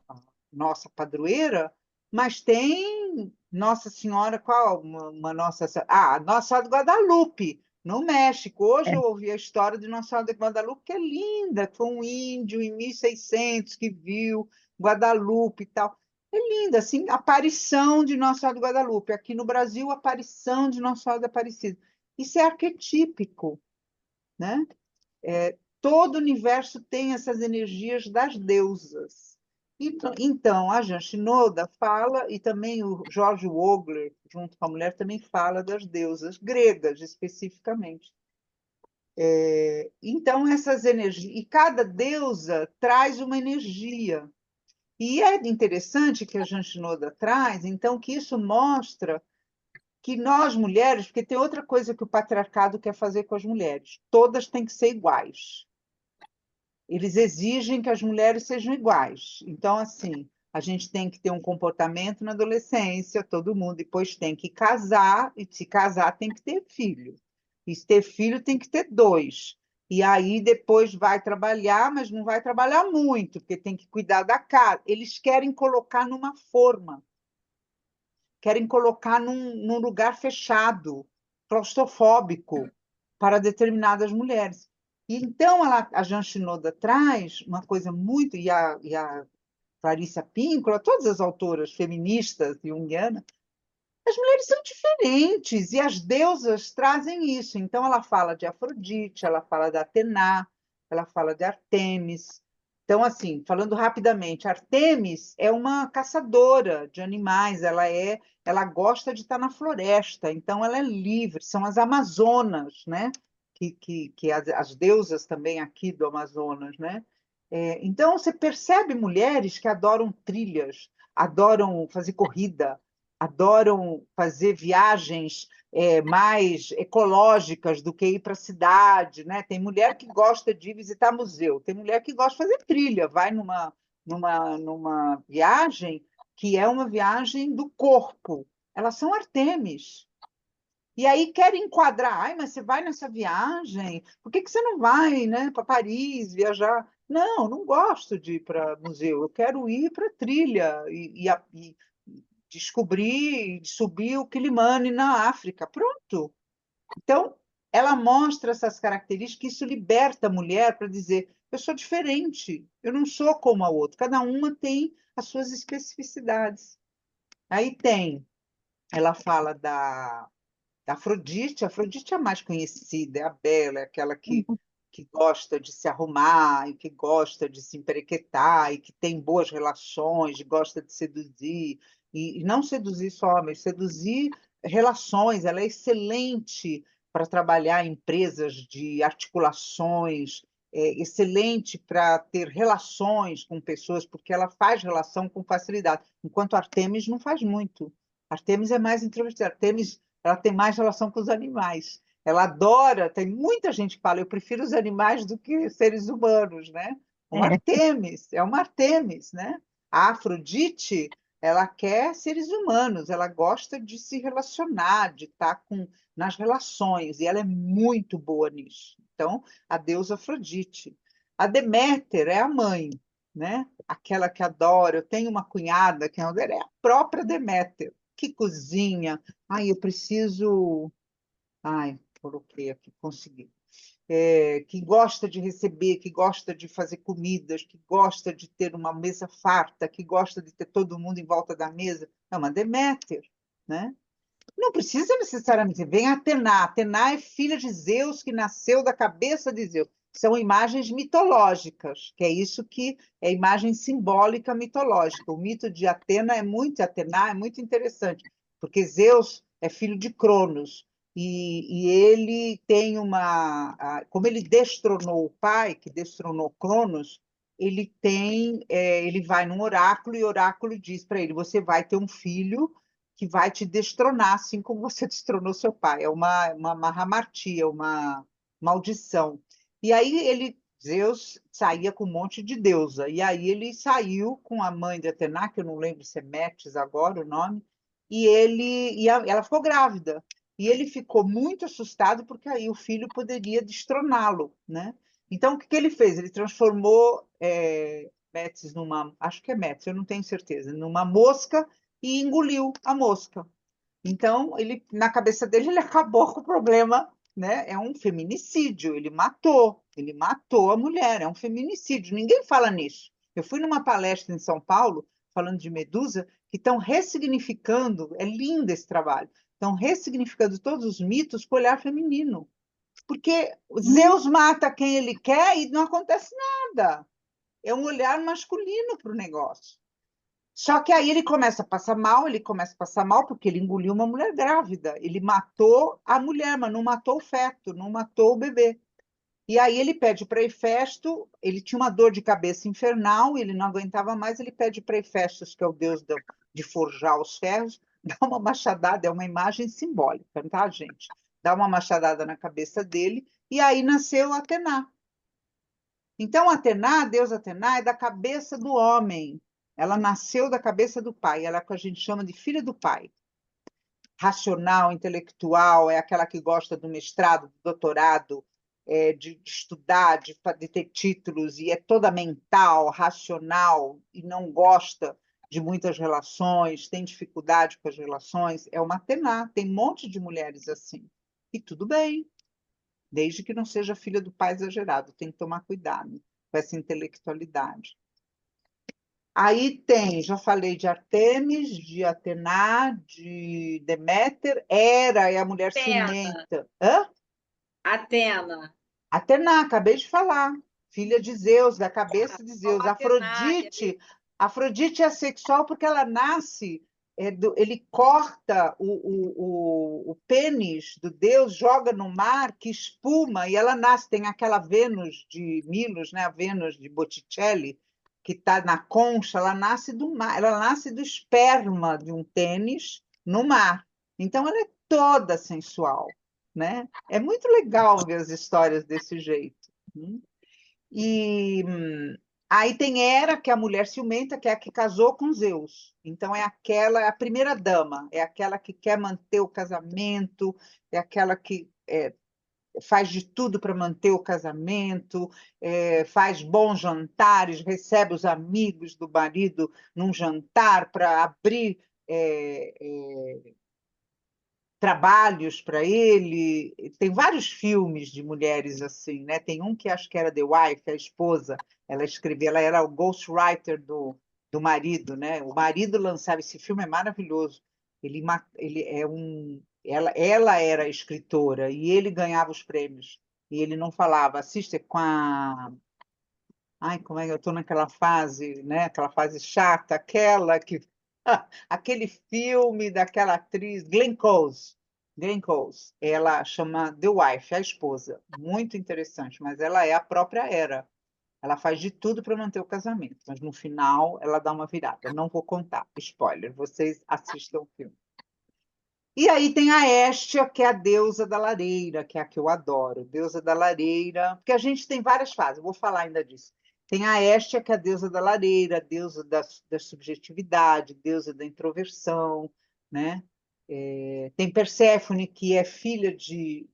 nossa padroeira, mas tem Nossa Senhora, qual uma Nossa Senhora? A Nossa Senhora de Guadalupe, no México. Hoje É. eu ouvi a história de Nossa Senhora de Guadalupe, que é linda, foi um índio em 1600 que viu Guadalupe e tal. É linda, assim, a aparição de Nossa Senhora de Guadalupe. Aqui no Brasil, a aparição de Nossa Senhora da Aparecida. Isso é arquetípico, né? Todo o universo tem essas energias das deusas. Então, a Jean Shinoda fala, e também o George Wogler, junto com a mulher, também fala das deusas gregas, especificamente. Então, essas energias... E cada deusa traz uma energia. E é interessante que a Jean Shinoda traz, então, que isso mostra que nós, mulheres... Porque tem outra coisa que o patriarcado quer fazer com as mulheres. Todas têm que ser iguais. eles exigem que as mulheres sejam iguais. Então, assim, a gente tem que ter um comportamento na adolescência, todo mundo depois tem que casar, e se casar tem que ter filho. E se ter filho tem que ter 2. E aí depois vai trabalhar, mas não vai trabalhar muito, porque tem que cuidar da casa. Eles querem colocar numa forma, querem colocar num lugar fechado, claustrofóbico, para determinadas mulheres. E então a Jean Shinoda traz uma coisa muito, e a Clarissa Pinkola, todas as autoras feministas junguianas, as mulheres são diferentes e as deusas trazem isso. Então, ela fala de Afrodite, ela fala da Atena, ela fala de Artemis. Então, assim, falando rapidamente, Artemis é uma caçadora de animais, ela gosta de estar na floresta, então ela é livre, são as Amazonas, né? Que as deusas também aqui do Amazonas, né? Então, você percebe mulheres que adoram trilhas, adoram fazer corrida, adoram fazer viagens mais ecológicas do que ir para a cidade, né? Tem mulher que gosta de visitar museu, tem mulher que gosta de fazer trilha, vai numa viagem que é uma viagem do corpo. Elas são Artemis. E aí querem enquadrar, ai, mas você vai nessa viagem, por que você não vai, né, para Paris viajar? Não, não gosto de ir para museu, eu quero ir para trilha e descobrir, subir o Quilimane na África. Pronto. Então, ela mostra essas características, isso liberta a mulher para dizer: eu sou diferente, eu não sou como a outra. Cada uma tem as suas especificidades. Aí ela fala da Afrodite. A Afrodite é a mais conhecida, é a bela, é aquela que gosta de se arrumar, e que gosta de se emperequetar, e que tem boas relações, gosta de seduzir, e não seduzir só homens, seduzir relações. Ela é excelente para trabalhar em empresas de articulações, excelente para ter relações com pessoas, porque ela faz relação com facilidade, enquanto Artemis não faz muito. Artemis é mais introvertida. Artemis, ela tem mais relação com os animais. Ela adora, tem muita gente que fala, eu prefiro os animais do que seres humanos, né? É uma Artemis, né? A Afrodite, ela quer seres humanos, ela gosta de se relacionar, de estar nas relações, e ela é muito boa nisso. Então, a deusa Afrodite. A Deméter é a mãe, né? Aquela que adora. Eu tenho uma cunhada que é a própria Deméter, que cozinha. Ai, eu preciso. Ai, coloquei aqui, consegui. Que gosta de receber, que gosta de fazer comidas, que gosta de ter uma mesa farta, que gosta de ter todo mundo em volta da mesa. É uma Deméter, né? Não precisa necessariamente. Vem Atena. Atena é filha de Zeus, que nasceu da cabeça de Zeus. São imagens mitológicas, que é isso que é imagem simbólica mitológica. O mito de Atena Atena é muito interessante, porque Zeus é filho de Cronos, e ele tem como ele destronou o pai, que destronou Cronos, ele vai num oráculo, e o oráculo diz para ele: você vai ter um filho que vai te destronar, assim como você destronou seu pai. É uma mahamartia, uma maldição. E aí Zeus saía com um monte de deusa. E aí ele saiu com a mãe de Atena, que eu não lembro se é Metis agora o nome, ela ficou grávida. E ele ficou muito assustado, porque aí o filho poderia destroná-lo, né? Então, o que ele fez? Ele transformou Metis acho que é Metis, eu não tenho certeza, numa mosca, e engoliu a mosca. Então, na cabeça dele, ele acabou com o problema, né? É um feminicídio, ele matou a mulher, é um feminicídio. Ninguém fala nisso. Eu fui numa palestra em São Paulo, falando de Medusa, que estão ressignificando, é lindo esse trabalho, estão ressignificando todos os mitos com o olhar feminino. Porque Zeus mata quem ele quer e não acontece nada. É um olhar masculino para o negócio. Só que aí ele começa a passar mal porque ele engoliu uma mulher grávida. Ele matou a mulher, mas não matou o feto, não matou o bebê. E aí ele pede para Hefesto, ele tinha uma dor de cabeça infernal, ele não aguentava mais, ele pede para Hefestos, que é o deus de forjar os ferros, dá uma machadada, é uma imagem simbólica, tá, gente? Dá uma machadada na cabeça dele, e aí nasceu Atena. Então, Atena, a deusa Atena, é da cabeça do homem. Ela nasceu da cabeça do pai. Ela é o que a gente chama de filha do pai. Racional, intelectual, é aquela que gosta do mestrado, do doutorado, de estudar, de ter títulos, e é toda mental, racional, e não gosta de muitas relações, tem dificuldade com as relações. É uma Atena. Tem um monte de mulheres assim. E tudo bem, desde que não seja filha do pai exagerado. Tem que tomar cuidado com essa intelectualidade. Aí tem, já falei de Artemis, de Atena, de Deméter. Hera é a mulher Atena, ciumenta. Hã? Atena. Atena, acabei de falar. Filha de Zeus, da cabeça de Zeus. Atena, Afrodite é sexual porque ela nasce, ele corta o pênis do deus, joga no mar, que espuma, e ela nasce. Tem aquela Vênus de Milos, né? A Vênus de Botticelli, que está na concha, ela nasce do mar, ela nasce do esperma de um pênis no mar. Então ela é toda sensual, né? É muito legal ver as histórias desse jeito. E aí tem Hera, que é a mulher ciumenta, que é a que casou com Zeus. Então é aquela, é a primeira dama, é aquela que quer manter o casamento, é aquela que faz de tudo para manter o casamento, faz bons jantares, recebe os amigos do marido num jantar para abrir trabalhos para ele. Tem vários filmes de mulheres assim, né? Tem um que acho que era The Wife, a esposa. Ela escrevia, ela era o ghostwriter do marido, né? O marido lançava esse filme, é maravilhoso. Ele é ela era escritora e ele ganhava os prêmios. E ele não falava, assista com a. Ai, como é que eu estou naquela fase, né? Aquela fase chata, aquela que. Aquele filme daquela atriz, Glenn Close. Glenn Close. Ela chama The Wife, a esposa. Muito interessante, mas ela é a própria Hera. Ela faz de tudo para manter o casamento, mas no final ela dá uma virada. Não vou contar, spoiler, vocês assistam o filme. E aí tem a Hestia, que é a deusa da lareira, que é a que eu adoro, deusa da lareira, porque a gente tem várias fases, eu vou falar ainda disso. Tem a Hestia, que é a deusa da lareira, deusa da subjetividade, deusa da introversão, né? Tem Perséfone, que é filha de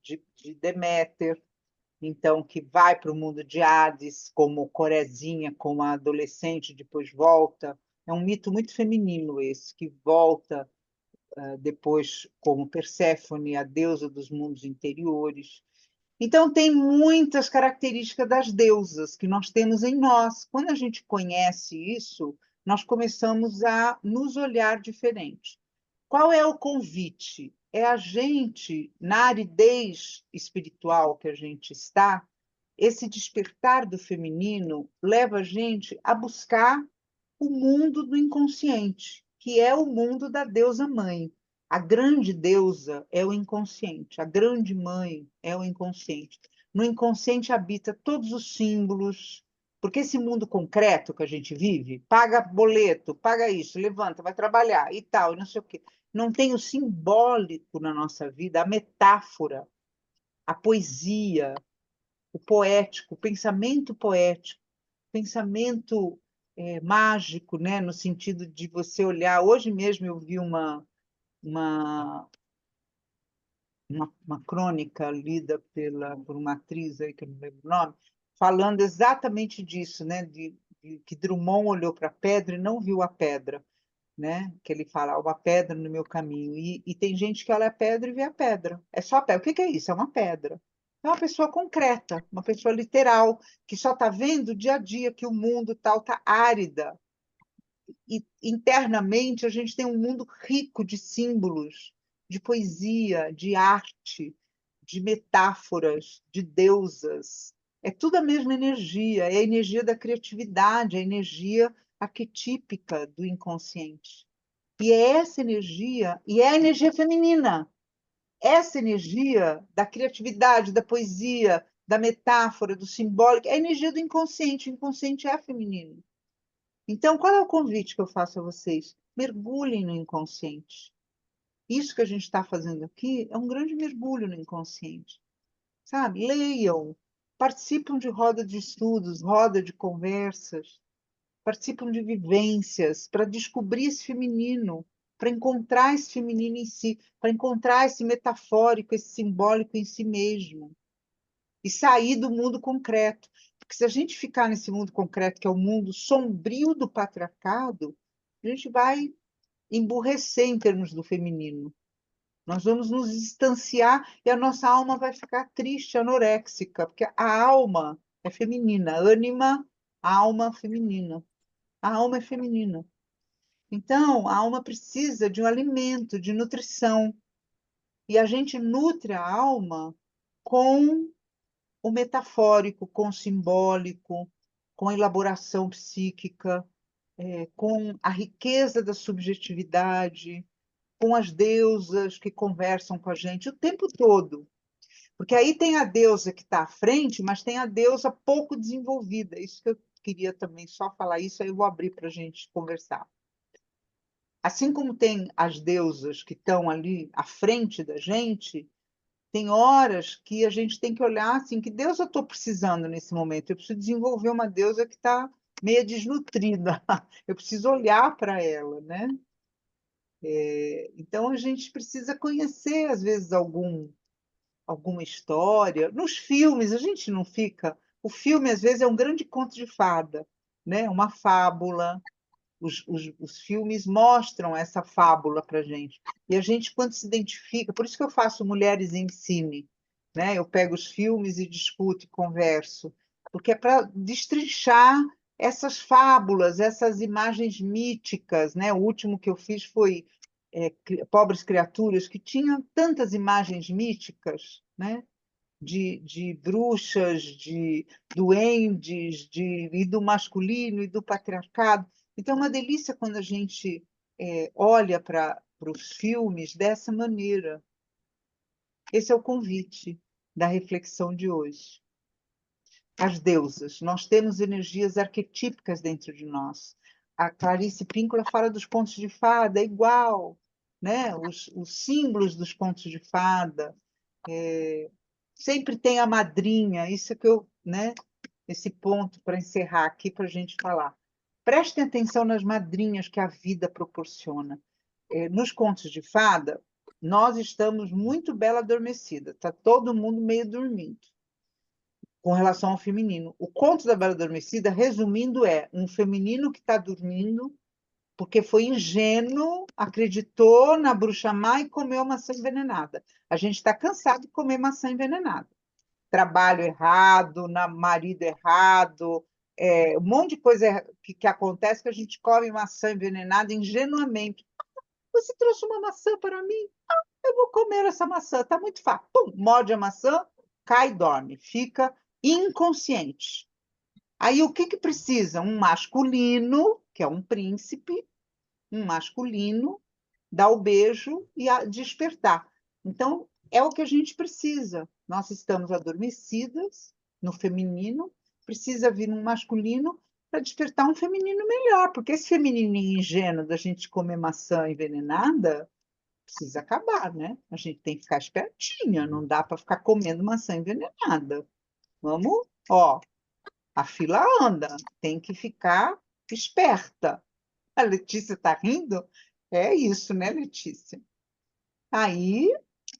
Deméter, então que vai para o mundo de Hades como Corezinha, como a adolescente, depois volta. É um mito muito feminino esse, que volta depois como Perséfone, a deusa dos mundos interiores. Então, tem muitas características das deusas que nós temos em nós. Quando a gente conhece isso, nós começamos a nos olhar diferente. Qual é o convite? É a gente, na aridez espiritual que a gente está, esse despertar do feminino leva a gente a buscar o mundo do inconsciente, que é o mundo da deusa mãe. A grande deusa é o inconsciente, a grande mãe é o inconsciente. No inconsciente habita todos os símbolos, porque esse mundo concreto que a gente vive, paga boleto, paga isso, levanta, vai trabalhar e tal, e não sei o quê. Não tem o simbólico na nossa vida, a metáfora, a poesia, o poético, o pensamento mágico, né? No sentido de você olhar. Hoje mesmo eu vi uma, uma crônica lida por uma atriz aí, que eu não lembro o nome, falando exatamente disso, né? De que Drummond olhou para a pedra e não viu a pedra, né? Que ele fala, "Há uma pedra no meu caminho." E tem gente que olha a pedra e vê a pedra. É só a pedra. O que que é isso? É uma pedra. É uma pessoa concreta, uma pessoa literal, que só está vendo o dia a dia que o mundo tal está árida. E internamente a gente tem um mundo rico de símbolos, de poesia, de arte, de metáforas, de deusas. É tudo a mesma energia, é a energia da criatividade, a energia arquetípica do inconsciente. E é essa energia, e é a energia feminina, essa energia da criatividade, da poesia, da metáfora, do simbólico, é a energia do inconsciente. O inconsciente é feminino. Então, qual é o convite que eu faço a vocês? Mergulhem no inconsciente. Isso que a gente está fazendo aqui é um grande mergulho no inconsciente, sabe? Leiam, participam de roda de estudos, roda de conversas, participam de vivências para descobrir esse feminino, para encontrar esse feminino em si, para encontrar esse metafórico, esse simbólico em si mesmo, e sair do mundo concreto. Porque se a gente ficar nesse mundo concreto, que é o mundo sombrio do patriarcado, a gente vai emburrecer em termos do feminino. Nós vamos nos distanciar e a nossa alma vai ficar triste, anoréxica, porque a alma é feminina, ânima, alma feminina. A alma é feminina. Então, a alma precisa de um alimento, de nutrição. E a gente nutre a alma com o metafórico, com o simbólico, com a elaboração psíquica, com a riqueza da subjetividade, com as deusas que conversam com a gente o tempo todo. Porque aí tem a deusa que está à frente, mas tem a deusa pouco desenvolvida. Isso que eu queria também só falar isso, aí eu vou abrir para a gente conversar. Assim como tem as deusas que estão ali à frente da gente, tem horas que a gente tem que olhar assim, que deusa eu estou precisando nesse momento? Eu preciso desenvolver uma deusa que está meio desnutrida. Eu preciso olhar para ela, né? Então a gente precisa conhecer, às vezes, alguma história. Nos filmes, a gente não fica. O filme, às vezes, é um grande conto de fada, né? Uma fábula. Os filmes mostram essa fábula para a gente. E a gente, quando se identifica, por isso que eu faço Mulheres em Cine, né? Eu pego os filmes e discuto e converso, porque é para destrinchar essas fábulas, essas imagens míticas, né? O último que eu fiz foi Pobres Criaturas, que tinha tantas imagens míticas, né? De bruxas, de duendes, e do masculino e do patriarcado. Então, é uma delícia quando a gente olha para os filmes dessa maneira. Esse é o convite da reflexão de hoje. As deusas. Nós temos energias arquetípicas dentro de nós. A Clarice Píncola fala dos contos de fada, é igual, né? Os símbolos dos contos de fada. Sempre tem a madrinha, isso é que eu, né? Esse ponto para encerrar aqui para a gente falar. Prestem atenção nas madrinhas que a vida proporciona. Nos contos de fada, nós estamos muito bela adormecida, está todo mundo meio dormindo com relação ao feminino. O conto da Bela Adormecida, resumindo, é um feminino que está dormindo porque foi ingênuo, acreditou na bruxa má e comeu maçã envenenada. A gente está cansado de comer maçã envenenada. Trabalho errado, marido errado, um monte de coisa que acontece que a gente come maçã envenenada ingenuamente. Você trouxe uma maçã para mim? Eu vou comer essa maçã, está muito fácil. Pum, morde a maçã, cai e dorme, fica inconsciente. Aí o que precisa? Um masculino, que é um príncipe, um masculino, dar o beijo e despertar. Então, é o que a gente precisa. Nós estamos adormecidas no feminino, precisa vir um masculino para despertar um feminino melhor, porque esse feminino ingênuo da gente comer maçã envenenada precisa acabar, né? A gente tem que ficar espertinha, não dá para ficar comendo maçã envenenada. Vamos, ó, a fila anda, tem que ficar esperta. A Letícia está rindo? É isso, né, Letícia? Aí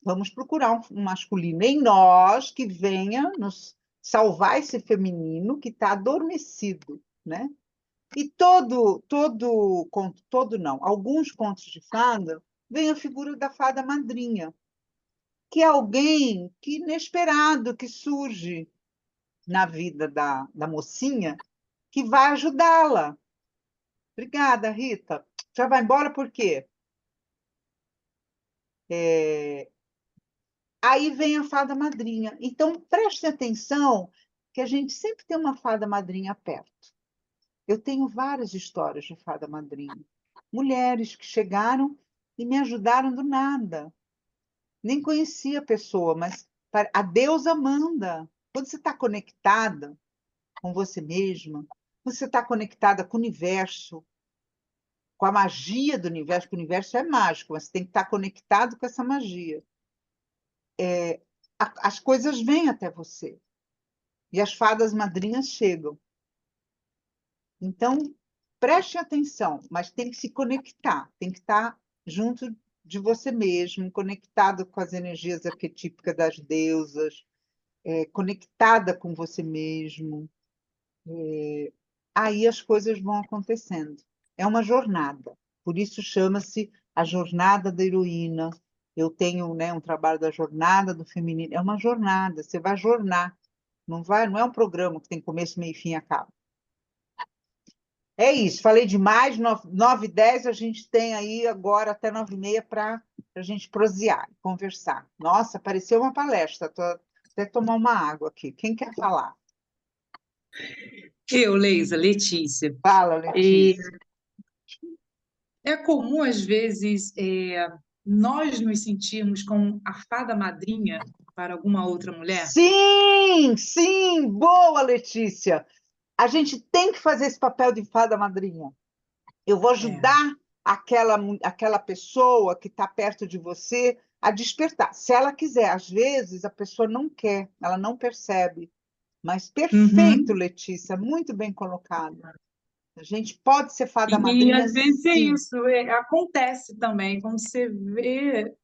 vamos procurar um masculino em nós que venha nos salvar esse feminino que está adormecido, né? E todo não, alguns contos de fada vem a figura da fada madrinha, que é alguém que inesperado que surge na vida da mocinha que vai ajudá-la. Obrigada, Rita. Já vai embora por quê? Aí vem a fada madrinha. Então, preste atenção que a gente sempre tem uma fada madrinha perto. Eu tenho várias histórias de fada madrinha. Mulheres que chegaram e me ajudaram do nada. Nem conhecia a pessoa, mas a deusa manda. Quando você está conectada com você mesma, você está conectada com o universo, com a magia do universo, porque o universo é mágico, mas você tem que estar conectado com essa magia. As coisas vêm até você. e as fadas madrinhas chegam. Então, preste atenção, mas tem que se conectar, tem que estar junto de você mesmo, conectado com as energias arquetípicas das deusas, conectada com você mesmo. Aí as coisas vão acontecendo. É uma jornada, por isso chama-se a jornada da heroína. Eu tenho, né, um trabalho da jornada do feminino. É uma jornada, você vai jornar. Não é um programa que tem começo, meio e fim e acaba. É isso, falei demais, 9h10 a gente tem aí agora até 9h30 para a gente prosear, conversar. Nossa, pareceu uma palestra, tô até tomar uma água aqui. Quem quer falar? Eu, Leisa, Letícia. Fala, E Letícia. é comum, às vezes, nós nos sentirmos como a fada madrinha para alguma outra mulher? Sim, sim, boa, Letícia. A gente tem que fazer esse papel de fada madrinha. Eu vou ajudar aquela pessoa que está perto de você a despertar, se ela quiser. Às vezes a pessoa não quer, ela não percebe. Mas perfeito, Uhum. Letícia, muito bem colocado. A gente pode ser fada E madrinha, às vezes é sim. isso, acontece também, quando você vê,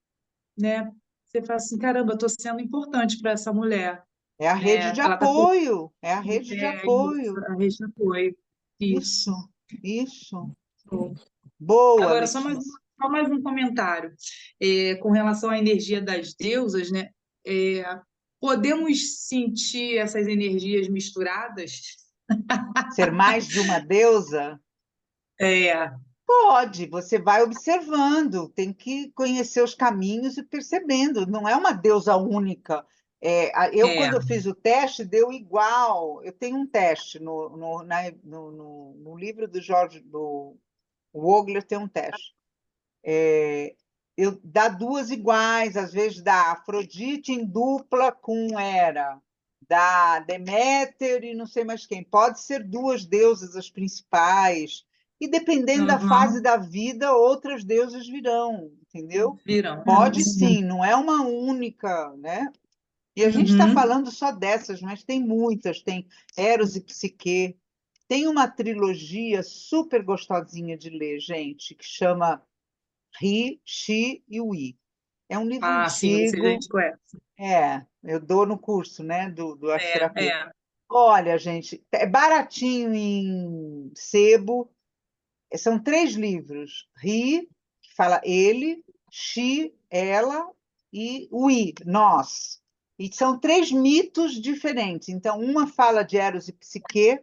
né? Você fala assim, caramba, eu estou sendo importante para essa mulher, É a rede né? de Ela está apoio, é a rede de isso, apoio. a rede de apoio. Isso, Isso. isso. Boa, Agora, Letícia. só mais um comentário. Com relação à energia das deusas, né? É, podemos sentir essas energias misturadas? Ser mais de uma deusa? É, Pode, você vai observando, tem que conhecer os caminhos e percebendo, não é uma deusa única. é. Quando eu fiz o teste, deu igual. Eu tenho um teste no livro do Jorge, do Vogler, tem um teste. Dá duas iguais, às vezes dá Afrodite em dupla com Hera, dá Deméter e não sei mais quem. Pode ser duas deusas as principais, e dependendo da fase Uhum. da vida, outras deusas virão, entendeu? Viram. Pode sim, não é uma única, né? E a gente está Uhum. falando só dessas, mas tem muitas, tem Eros e Psique. Tem uma trilogia super gostosinha de ler, gente, que chama Ri, Xi e Wi. É um livro Ah, sim, esse a antigo, gente conhece. eu dou no curso, né, do É, Arteterapia. é. Olha, gente, é baratinho em sebo. São 3 livros. Ri, que fala ele, Xi, ela, e Wi, nós. E são 3 mitos diferentes. Então, uma fala de Eros e Psique,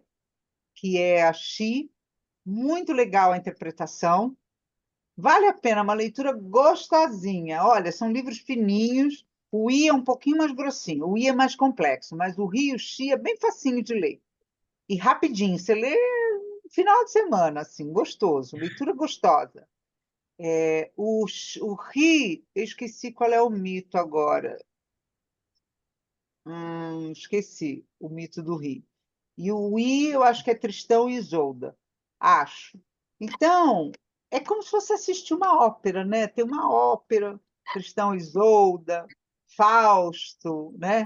que é a Xi, muito legal a interpretação. Vale a pena, uma leitura gostosinha. Olha, são livros fininhos. O I é um pouquinho mais grossinho, o I é mais complexo, mas o Rio e o Xi é bem facinho de ler. E rapidinho, você lê no final de semana, assim, gostoso, leitura gostosa. O Ri, eu esqueci qual é o mito agora. Esqueci o mito do Ri. E o I, eu acho que é Tristão e Isolda. Acho. Então, é como se fosse assistir uma ópera, né? Tem uma ópera, Tristão e Isolda, Fausto, né?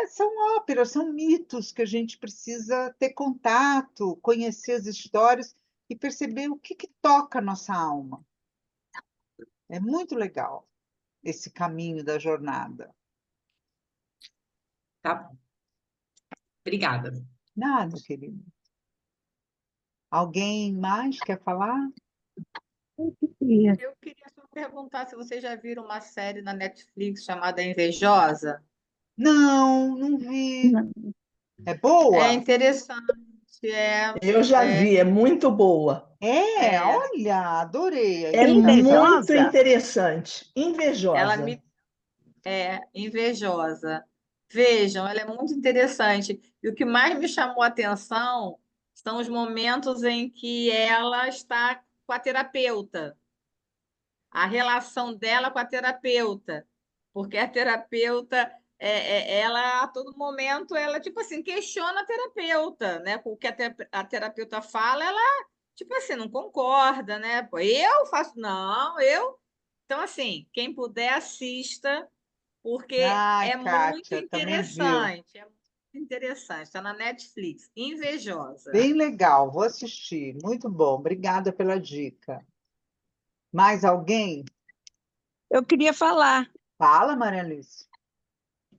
São óperas, são mitos que a gente precisa ter contato, conhecer as histórias e perceber o que toca a nossa alma. É muito legal esse caminho da jornada. Tá bom. Obrigada. Nada, querido. Alguém mais quer falar? Eu queria só perguntar se vocês já viram uma série na Netflix chamada Invejosa. Não, não vi. É É boa? interessante, é, Eu já é, vi, é muito boa. é. Olha, adorei a É indicação. muito interessante. Ela Invejosa. me é invejosa. Vejam, ela é muito interessante. E o que mais me chamou a atenção são os momentos em que ela está com a terapeuta, a relação dela com a terapeuta, porque a terapeuta, ela a todo momento, ela tipo assim questiona a terapeuta, né? Com o que a terapeuta fala, ela tipo assim não concorda, né? Pô, eu faço, não, eu. Então assim, quem puder assista porque Ai, é muito Kátia, também viu. interessante. interessante, está na Netflix. Invejosa. Bem legal, vou assistir. Muito bom, obrigada pela dica. Mais alguém? Eu queria falar. Fala, Maria Alice.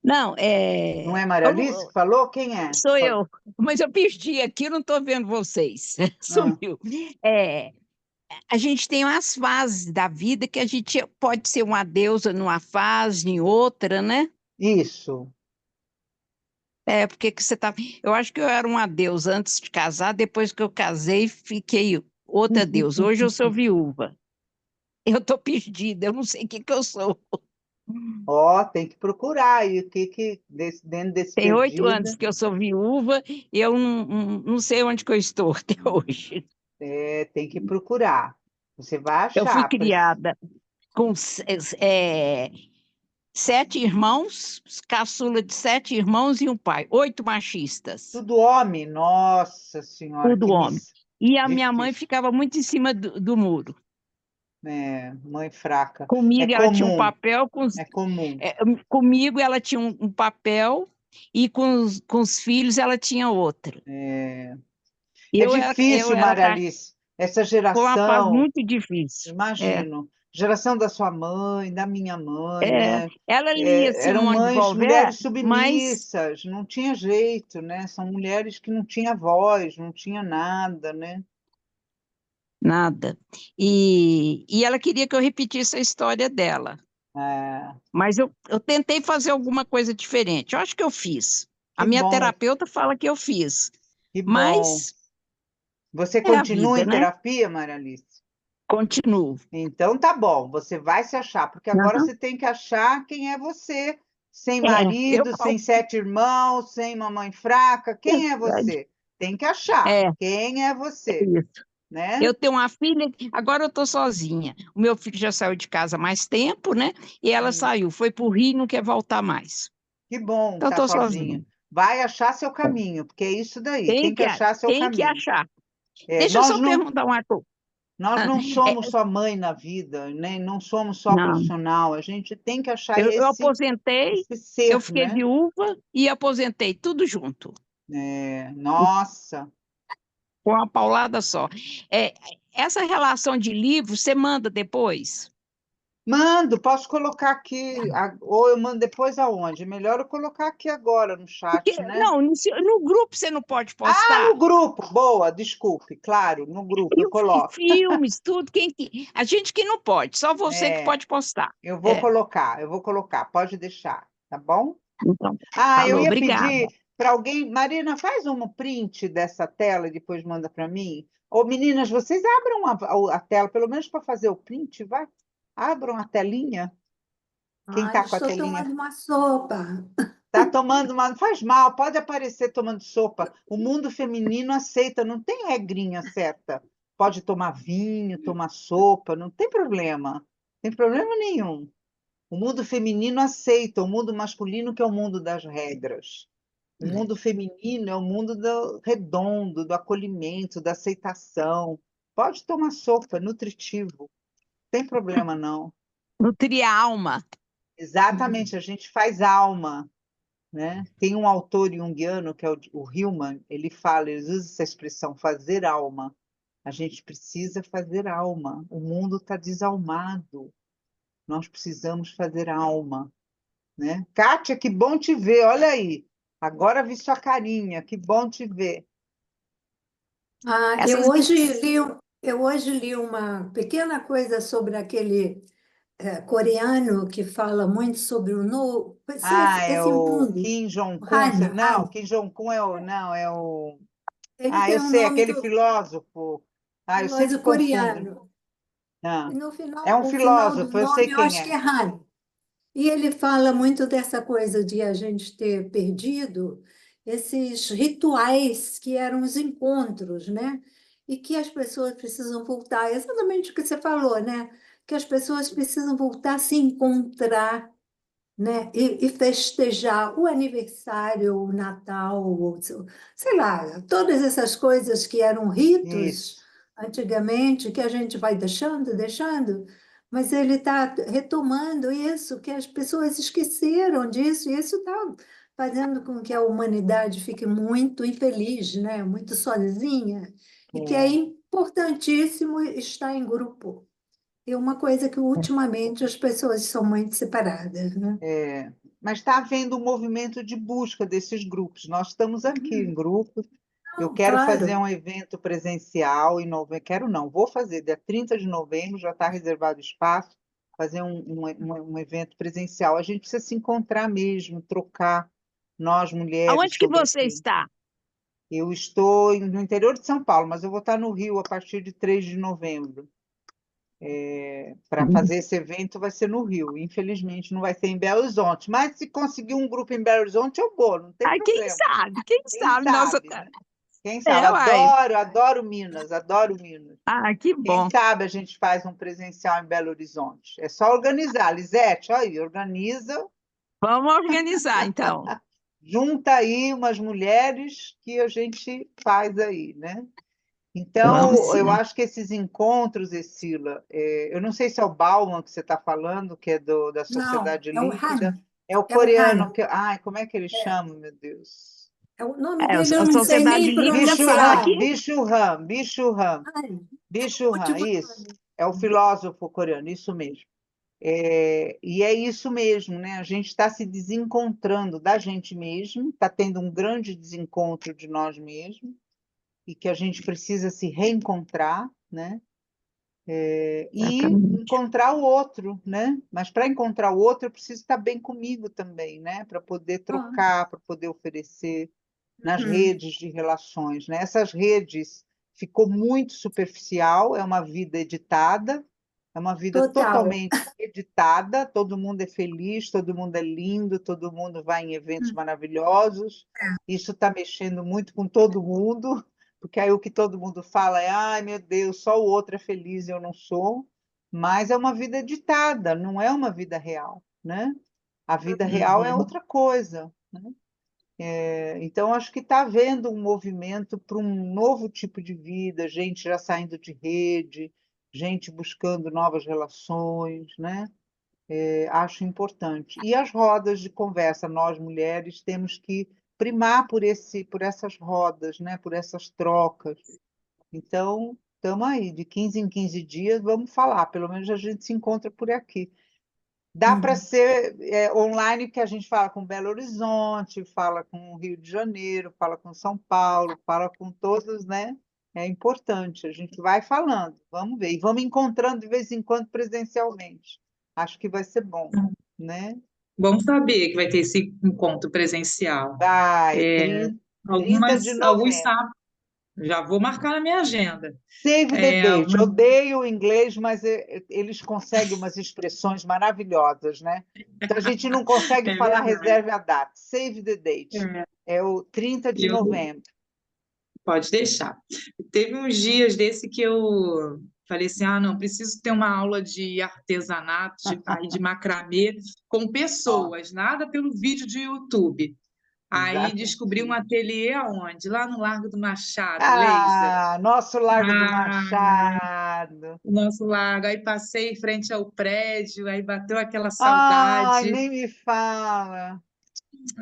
Não, Não é Maria Alice que falou? Quem é? sou eu, mas eu perdi aqui, eu não estou vendo vocês. Sumiu. A gente tem umas fases da vida que a gente pode ser uma deusa numa fase, em outra, né? Isso. Porque que você tá. Eu acho que eu era uma deusa antes de casar, depois que eu casei, fiquei outra deusa. Hoje eu sou viúva. Eu estou perdida, eu não sei o que eu sou. Ó, tem que procurar aí o que dentro desse Tem 8 perdida. anos que eu sou viúva e eu não sei onde que eu estou até hoje. Tem que procurar. Você vai Eu fui achar. criada com 7 irmãos, caçula de 7 irmãos e um pai, 8 machistas, Tudo homem, nossa senhora, tudo que homem. E a minha mãe difícil. ficava muito em cima do muro. Mãe fraca. Comigo ela tinha um papel, É comum. comigo ela tinha um papel e com os filhos ela tinha outro. É Eu difícil, era Maria Alice. Essa foi uma fase geração, muito difícil. imagino. Geração da sua mãe, da minha mãe, né? Ela lia Eram Simone de mulheres Beauvoir, mas submissas, não tinha jeito, né? São mulheres que não tinham voz, não tinha nada, né? nada. E ela queria que eu repetisse a história dela. É, Mas eu tentei fazer alguma coisa diferente. Eu acho que eu fiz. A que minha bom, terapeuta fala que eu fiz. que bom. Mas Você é a continua vida, em né? terapia, Maria Alice? Continuo. Então tá bom, você vai se achar, porque agora Aham. você tem que achar quem é você, sem Eu marido, falo sem 7 irmãos, sem mamãe fraca, que é quem é verdade. você? Tem que achar É quem é você, isso. né? Eu tenho uma filha, agora eu estou sozinha. O meu filho já saiu de casa há mais tempo, né? E ela saiu, foi para o Rio e não quer voltar mais. Que bom Então eu estar estou sozinha. sozinha. Vai achar seu caminho, porque é isso daí, Tem tem que que, achar seu tem que caminho. achar. Deixa eu Nós só não, perguntar uma coisa. nós Ah, não somos só mãe na vida, né? Não somos só não, profissional, a gente tem que achar eu aposentei, esse eu ser, fiquei né? viúva e aposentei, tudo junto, Nossa. com uma paulada só. É, essa relação de livro, você manda depois? Mando, posso colocar aqui, ou eu mando depois aonde? Melhor eu colocar aqui agora no Porque, chat, né? não, no grupo você não pode Ah, no postar. grupo, boa, desculpe, claro, no grupo eu E coloco. filmes, tudo, a gente que não pode, só você que É, pode postar. eu vou colocar, pode deixar, tá bom? Então, Eu falou, ia obrigada. pedir para alguém, Marina, faz um print dessa tela e depois manda para mim. Ô, meninas, vocês abram a tela, pelo menos para fazer o print, vai? Abram a telinha. Quem está com a estou telinha? tomando uma sopa. Tá tomando uma. Não faz mal, pode aparecer tomando sopa. O mundo feminino aceita, não tem regrinha certa. Pode tomar vinho, tomar sopa, não tem problema. Não tem problema nenhum. O mundo feminino aceita, o mundo masculino que é o mundo das regras. O mundo feminino é o mundo do redondo, do acolhimento, da aceitação. Pode tomar sopa, é nutritivo. Não tem problema, não. Nutrir a alma. Exatamente, a gente faz alma. Né? Tem um autor junguiano, que é o Hillman, ele usa essa expressão, fazer alma. A gente precisa fazer alma. O mundo está desalmado. Nós precisamos fazer alma. Né? Kátia, que bom te ver, olha aí. Agora vi sua carinha, que bom te ver. Eu Essas hoje li uma pequena coisa sobre aquele coreano que fala muito sobre o novo, É esse o mundo, Kim o Jong-un. Han, Não, Han. Kim Jong-un não, é o. Ele tem Eu o sei, nome aquele do filósofo. Eu sempre filósofo confundo. coreano. Ah, E no é final, um o final do filósofo, eu sei nome eu quem acho que é. é Han. E ele fala muito dessa coisa de a gente ter perdido esses rituais que eram os encontros, né? E que as pessoas precisam voltar, exatamente o que você falou, né? Que as pessoas precisam voltar a se encontrar, né? E festejar o aniversário, o Natal, sei lá, todas essas coisas que eram ritos Isso. antigamente, que a gente vai deixando, mas ele está retomando isso, que as pessoas esqueceram disso, e isso está fazendo com que a humanidade fique muito infeliz, né? Muito sozinha, e que é É, importantíssimo estar em grupo. E uma coisa que ultimamente as pessoas são muito separadas, né? mas está havendo um movimento de busca desses grupos. Nós estamos aqui em grupo. Eu Não, quero fazer claro. um evento presencial em novembro. Quero não, vou fazer. Dia 30 de novembro já está reservado espaço. Fazer um evento presencial. A gente precisa se encontrar mesmo, trocar, nós mulheres, Aonde que sobre você aquilo. está? Eu estou no interior de São Paulo, mas eu vou estar no Rio a partir de 3 de novembro. Para fazer esse evento vai ser no Rio. Infelizmente, não vai ser em Belo Horizonte. Mas se conseguir um grupo em Belo Horizonte, eu vou, não tem Ai, problema. quem Quem sabe, nossa. sabe, né? Quem sabe? Uai. Adoro Minas, adoro Minas. Ah, que Quem bom. sabe a gente faz um presencial em Belo Horizonte. É só organizar. Lisete, olha aí, organiza, Vamos organizar, então. junta aí umas mulheres que a gente faz aí, né? Vamos Então, eu sim. acho que esses encontros, Escila, eu não sei se é o Bauman que você está falando, que é da Não, Sociedade é o Líquida, Han. é o É o coreano, Han. ai, como é que ele É, chama, meu Deus? o nome dele eu A não sei Sociedade nem Líquida fala pronunciar. aqui. Bicho Han, Ai, Bicho Han, último isso. nome. É o filósofo coreano, isso mesmo. E é isso mesmo, né? A gente está se desencontrando da gente mesmo, está tendo um grande desencontro de nós mesmos, e que a gente precisa se reencontrar, né? E Exatamente. encontrar o outro, né? Mas para encontrar o outro, eu preciso estar bem comigo também, né? Para poder Ah, trocar, para poder oferecer nas uhum. redes de relações, né? Essas redes ficou muito superficial, é uma vida editada, é uma vida Total. totalmente editada, todo mundo é feliz, todo mundo é lindo, todo mundo vai em eventos Hum, maravilhosos. é. Isso está mexendo muito com todo mundo, porque aí o que todo mundo fala é: ai meu Deus, só o outro é feliz e eu não sou. Mas é uma vida editada, não é uma vida real, né? A vida real é Uhum. outra coisa, né? Então, acho que está havendo um movimento para um novo tipo de vida, gente já saindo de rede, gente buscando novas relações, né? Acho importante. E as rodas de conversa, nós mulheres temos que primar por essas rodas, né? Por essas trocas. Então, estamos aí, de 15 em 15 dias, vamos falar, pelo menos a gente se encontra por aqui. Dá para Uhum. ser online, porque a gente fala com Belo Horizonte, fala com Rio de Janeiro, fala com São Paulo, fala com todos, né? É importante, a gente vai falando, vamos ver. E vamos encontrando de vez em quando presencialmente. Acho que vai ser bom, né? Bom saber que vai ter esse encontro presencial. Vai, É, 30 de alguns novembro. sábados, já vou marcar na minha agenda. Save the date. Algumas, Odeio o inglês, mas eles conseguem umas expressões maravilhosas, né? Então a gente não consegue é falar verdade. reserve a data. Save the date. É, É o 30 de eu, novembro. pode deixar. Teve uns dias desse que eu falei assim, ah, não, preciso ter uma aula de artesanato, aí de macramê, com Ó, pessoas, nada pelo vídeo de YouTube. Aí exatamente. descobri um ateliê aonde? Lá no Largo do Machado, Leisa. Ah, nosso Largo do Ah, Machado. o nosso lago. Aí passei em frente ao prédio, aí bateu aquela Ai, saudade. nem me fala.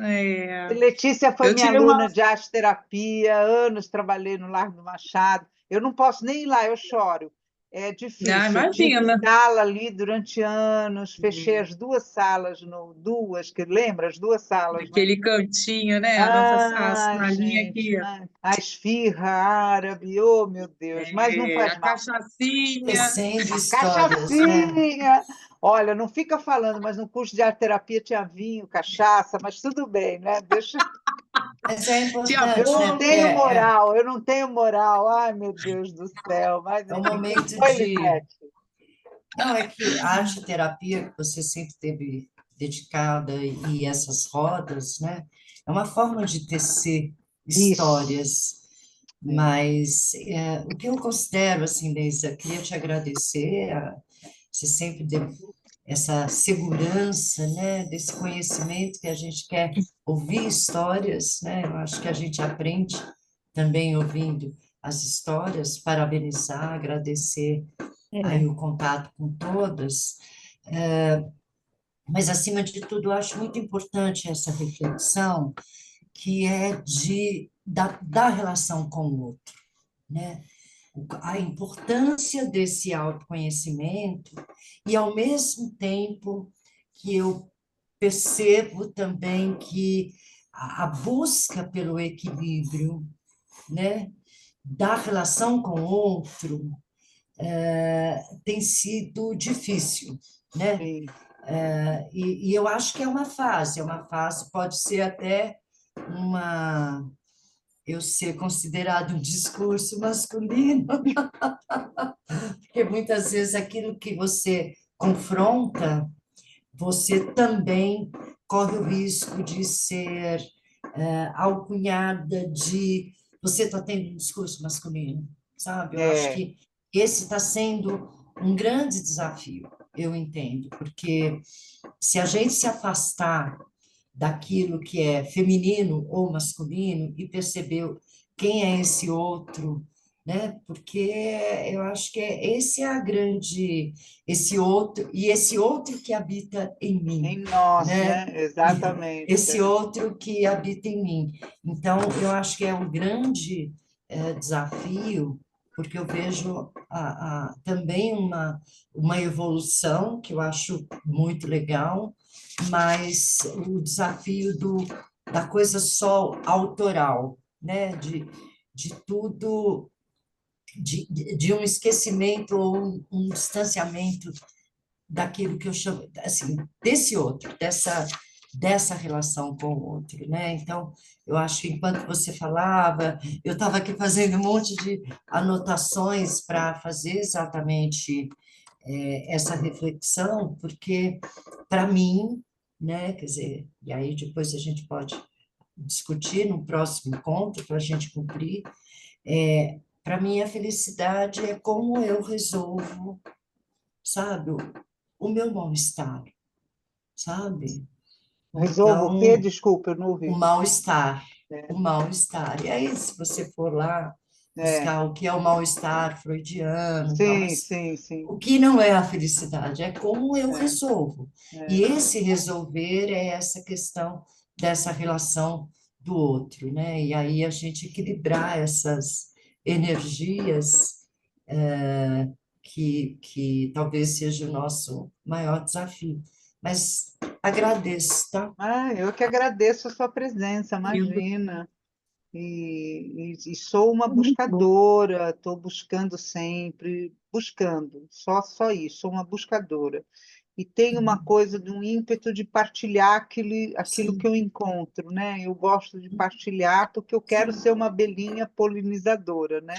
É, Letícia foi eu minha tive uma. aluna de arte terapia, anos trabalhei no Largo do Machado. Eu não posso nem ir lá, eu choro. É Ah, difícil. Eu tive imagina, sala ali durante anos, fechei as duas salas, duas, que lembra? As duas salas, né? aquele cantinho, né? A Ai, salinha gente, aqui, ó. ai, a esfirra árabe, oh meu Deus, mas não É, faz a mal. cachaçinha. Tecendo A histórias, né? cachaçinha! Olha, não fica falando, mas no curso de arte terapia tinha vinho, cachaça, mas tudo bem, né? Deixa. Mas é Tinha Eu importante, né? não bolo. Porque tenho moral, eu não tenho moral. Ai, meu Deus do céu. Mas, é um enfim, que momento foi, de. Lisete? Não, é que a arte terapia que você sempre teve dedicada e essas rodas, né? É uma forma de tecer Isso. histórias. É. Mas o que eu considero, assim, Leisa, queria te agradecer, você sempre deu essa segurança, né, desse conhecimento que a gente quer ouvir histórias, né? Eu acho que a gente aprende também ouvindo as histórias, parabenizar, agradecer É, aí o contato com todas. Mas, acima de tudo, eu acho muito importante essa reflexão que é da relação com o outro, né? A importância desse autoconhecimento e, ao mesmo tempo, que eu percebo também que a busca pelo equilíbrio, né, da relação com o outro tem sido difícil, né? Sim. E eu acho que é uma fase, pode ser até eu ser considerado um discurso masculino, porque muitas vezes aquilo que você confronta, você também corre o risco de ser alcunhada de você está tendo um discurso masculino, sabe? Eu acho É, que esse está sendo um grande desafio, eu entendo, porque se a gente se afastar daquilo que é feminino ou masculino e perceber quem é esse outro, né? Porque eu acho que esse é a grande, esse outro que habita em mim, em nós, né? né? Exatamente. Esse outro que habita em mim. Então, eu acho que é um grande desafio, porque eu vejo também uma evolução que eu acho muito legal, mas o desafio da coisa só autoral, né? De tudo, de um esquecimento ou um distanciamento daquilo que eu chamo, assim, desse outro, dessa relação com o outro, né? Então, eu acho que enquanto você falava, eu estava aqui fazendo um monte de anotações para fazer exatamente essa reflexão, porque, para mim, né, quer dizer, e aí depois a gente pode discutir no próximo encontro, para a gente cumprir, para mim a felicidade é como eu resolvo, sabe, o meu mal-estar, sabe? Resolvo o quê? Então, Desculpa, eu não o ouvi. mal-estar, É, o mal-estar. E aí, se você for lá é, buscar o que é o mal-estar freudiano, e tal, sim, mas sim, sim. o que não é a felicidade é como eu É, resolvo. E é. esse resolver é essa questão dessa relação do outro, né? E aí a gente equilibrar essas energias que talvez seja o nosso maior desafio. Mas agradeço, tá? Ah, eu que agradeço a sua presença, Lindo. imagina. E sou uma Muito bom. buscadora, estou buscando sempre, buscando, só isso, sou uma buscadora. E tenho uma coisa de um ímpeto de partilhar aquilo que Sim, eu encontro, né? Eu gosto de partilhar porque eu quero sim. ser uma abelhinha polinizadora, né?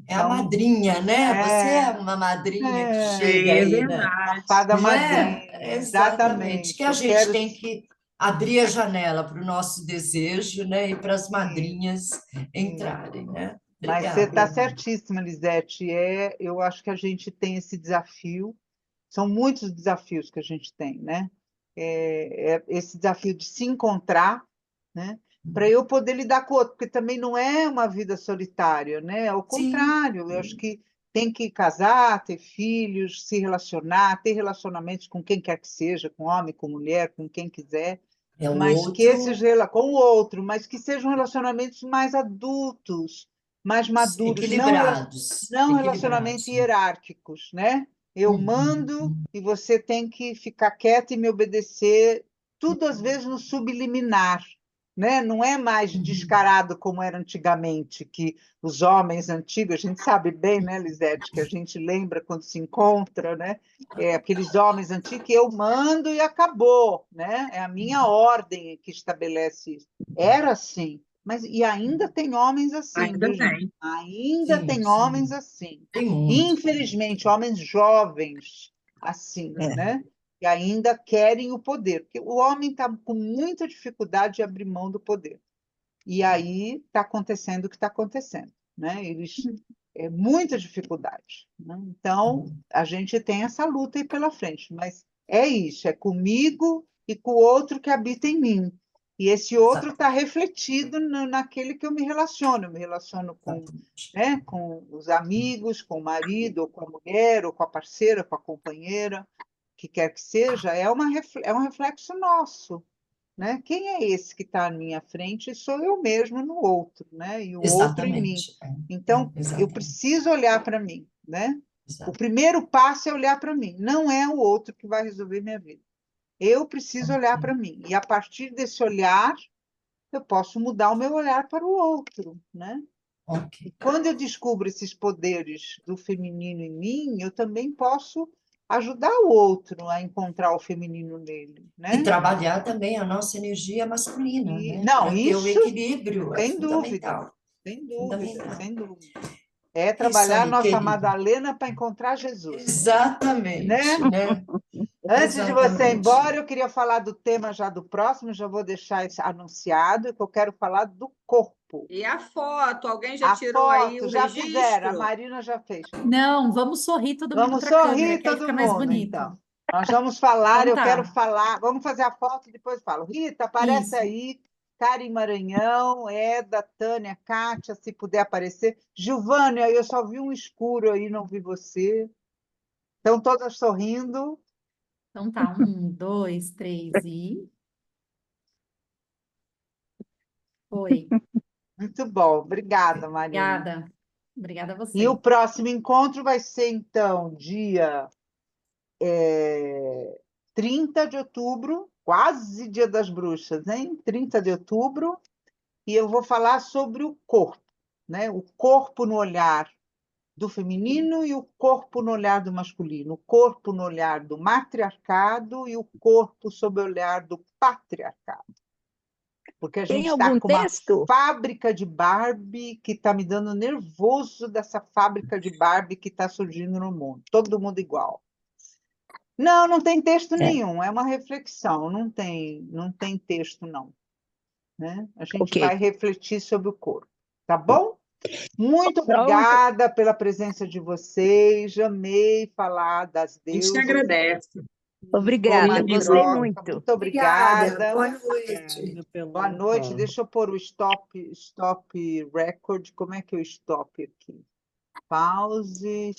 É a Então, madrinha, né? Você é é, uma madrinha que é, chega É aí, né? uma verdade. fada Não é? madrinha, Exatamente. Que exatamente. a Eu gente quero tem que abrir a janela para o nosso desejo, né? E para as sim, madrinhas sim. entrarem, né? Mas você está Obrigada. certíssima, Lisete. Eu acho que a gente tem esse desafio. São muitos desafios que a gente tem, né? Esse desafio de se encontrar, né? Para eu poder lidar com o outro, porque também não é uma vida solitária, né? Ao Sim, contrário, eu acho que tem que casar, ter filhos, se relacionar, ter relacionamentos com quem quer que seja, com homem, com mulher, com quem quiser, é o mas que esses outro com o outro, mas que sejam relacionamentos mais adultos, mais maduros, equilibrados, não relacionamentos equilibrados. hierárquicos, né? Eu Uhum, mando e você tem que ficar quieto e me obedecer, tudo às vezes no subliminar, né? Não é mais uhum. descarado como era antigamente, que os homens antigos, a gente sabe bem, né, Lisete, que a gente lembra quando se encontra, né? Aqueles homens antigos que eu mando e acabou, né? É a minha ordem que estabelece isso. Era assim, mas e ainda tem homens assim, Ainda viu, gente? bem. Ainda Sim, tem homens sim. assim. Tem muito. Infelizmente, homens jovens assim, É, né? Que ainda querem o poder, porque o homem está com muita dificuldade de abrir mão do poder. E aí está acontecendo o que está acontecendo, né? Muita dificuldade, né? Então, a gente tem essa luta aí pela frente, mas é isso, é comigo e com o outro que habita em mim. E esse outro está refletido naquele que eu me relaciono. Eu me relaciono com, exatamente. né, com os amigos, com o marido, ou com a mulher, ou com a parceira, com a companheira. que quer que seja, é um reflexo nosso, né? Quem é esse que está à minha frente? Sou eu mesmo no outro, né? E o outro em mim. Exatamente. Então, eu exatamente. preciso olhar para mim, né? O Exato. primeiro passo é olhar para mim, não é o outro que vai resolver minha vida. Eu preciso olhar para mim. E a partir desse olhar, eu posso mudar o meu olhar para o outro, né? Ok. E quando eu descubro esses poderes do feminino em mim, eu também posso ajudar o outro a encontrar o feminino nele, E né? trabalhar também a nossa energia masculina, né? Não, Para ter o isso equilíbrio é sem dúvida, fundamental. sem dúvida, Fundamental. sem dúvida. É Isso trabalhar a aí, nossa querida. Madalena para encontrar Jesus, né? Exatamente, né? Antes de você ir Exatamente. embora, eu queria falar do tema já do próximo, já vou deixar isso anunciado, que eu quero falar do corpo. E a foto? Alguém já A tirou aí foto, o já fizeram, a registro? Marina já fez. Não, vamos sorrir todo mundo Vamos para a câmera, sorrir que aí todo fica mais mundo, bonito. então. Nós vamos falar, Então eu quero tá. falar, vamos fazer a foto e depois falo. Rita, aparece Isso. aí. Karen Maranhão, Eda, Tânia, Kátia, se puder aparecer. Giovânia, eu só vi um escuro aí, não vi você. Estão todas sorrindo. Então tá, 1, 2, 3 e... Foi. Muito bom, obrigada, Marina. Obrigada. Obrigada a E o você. próximo encontro vai ser, então, dia 30 de outubro, quase Dia das Bruxas, hein? 30 de outubro, e eu vou falar sobre o corpo, né? O corpo no olhar do feminino e o corpo no olhar do masculino, o corpo no olhar do matriarcado e o corpo sob o olhar do patriarcado. Porque a Tem gente está algum com uma texto? fábrica de Barbie que está me dando nervoso dessa fábrica de Barbie que está surgindo no mundo. Todo mundo igual. Não, não tem texto nenhum, é uma reflexão, não tem texto, não. Né? A gente Ok. vai refletir sobre o corpo, tá bom? Muito Pronto. obrigada pela presença de vocês, amei falar das A gente te deusas. agradece. Foi Obrigada, uma gostei troca, muito. muito Obrigada. obrigada. Boa noite. Boa noite, deixa eu pôr o stop record, como é que é o stop aqui? Pause,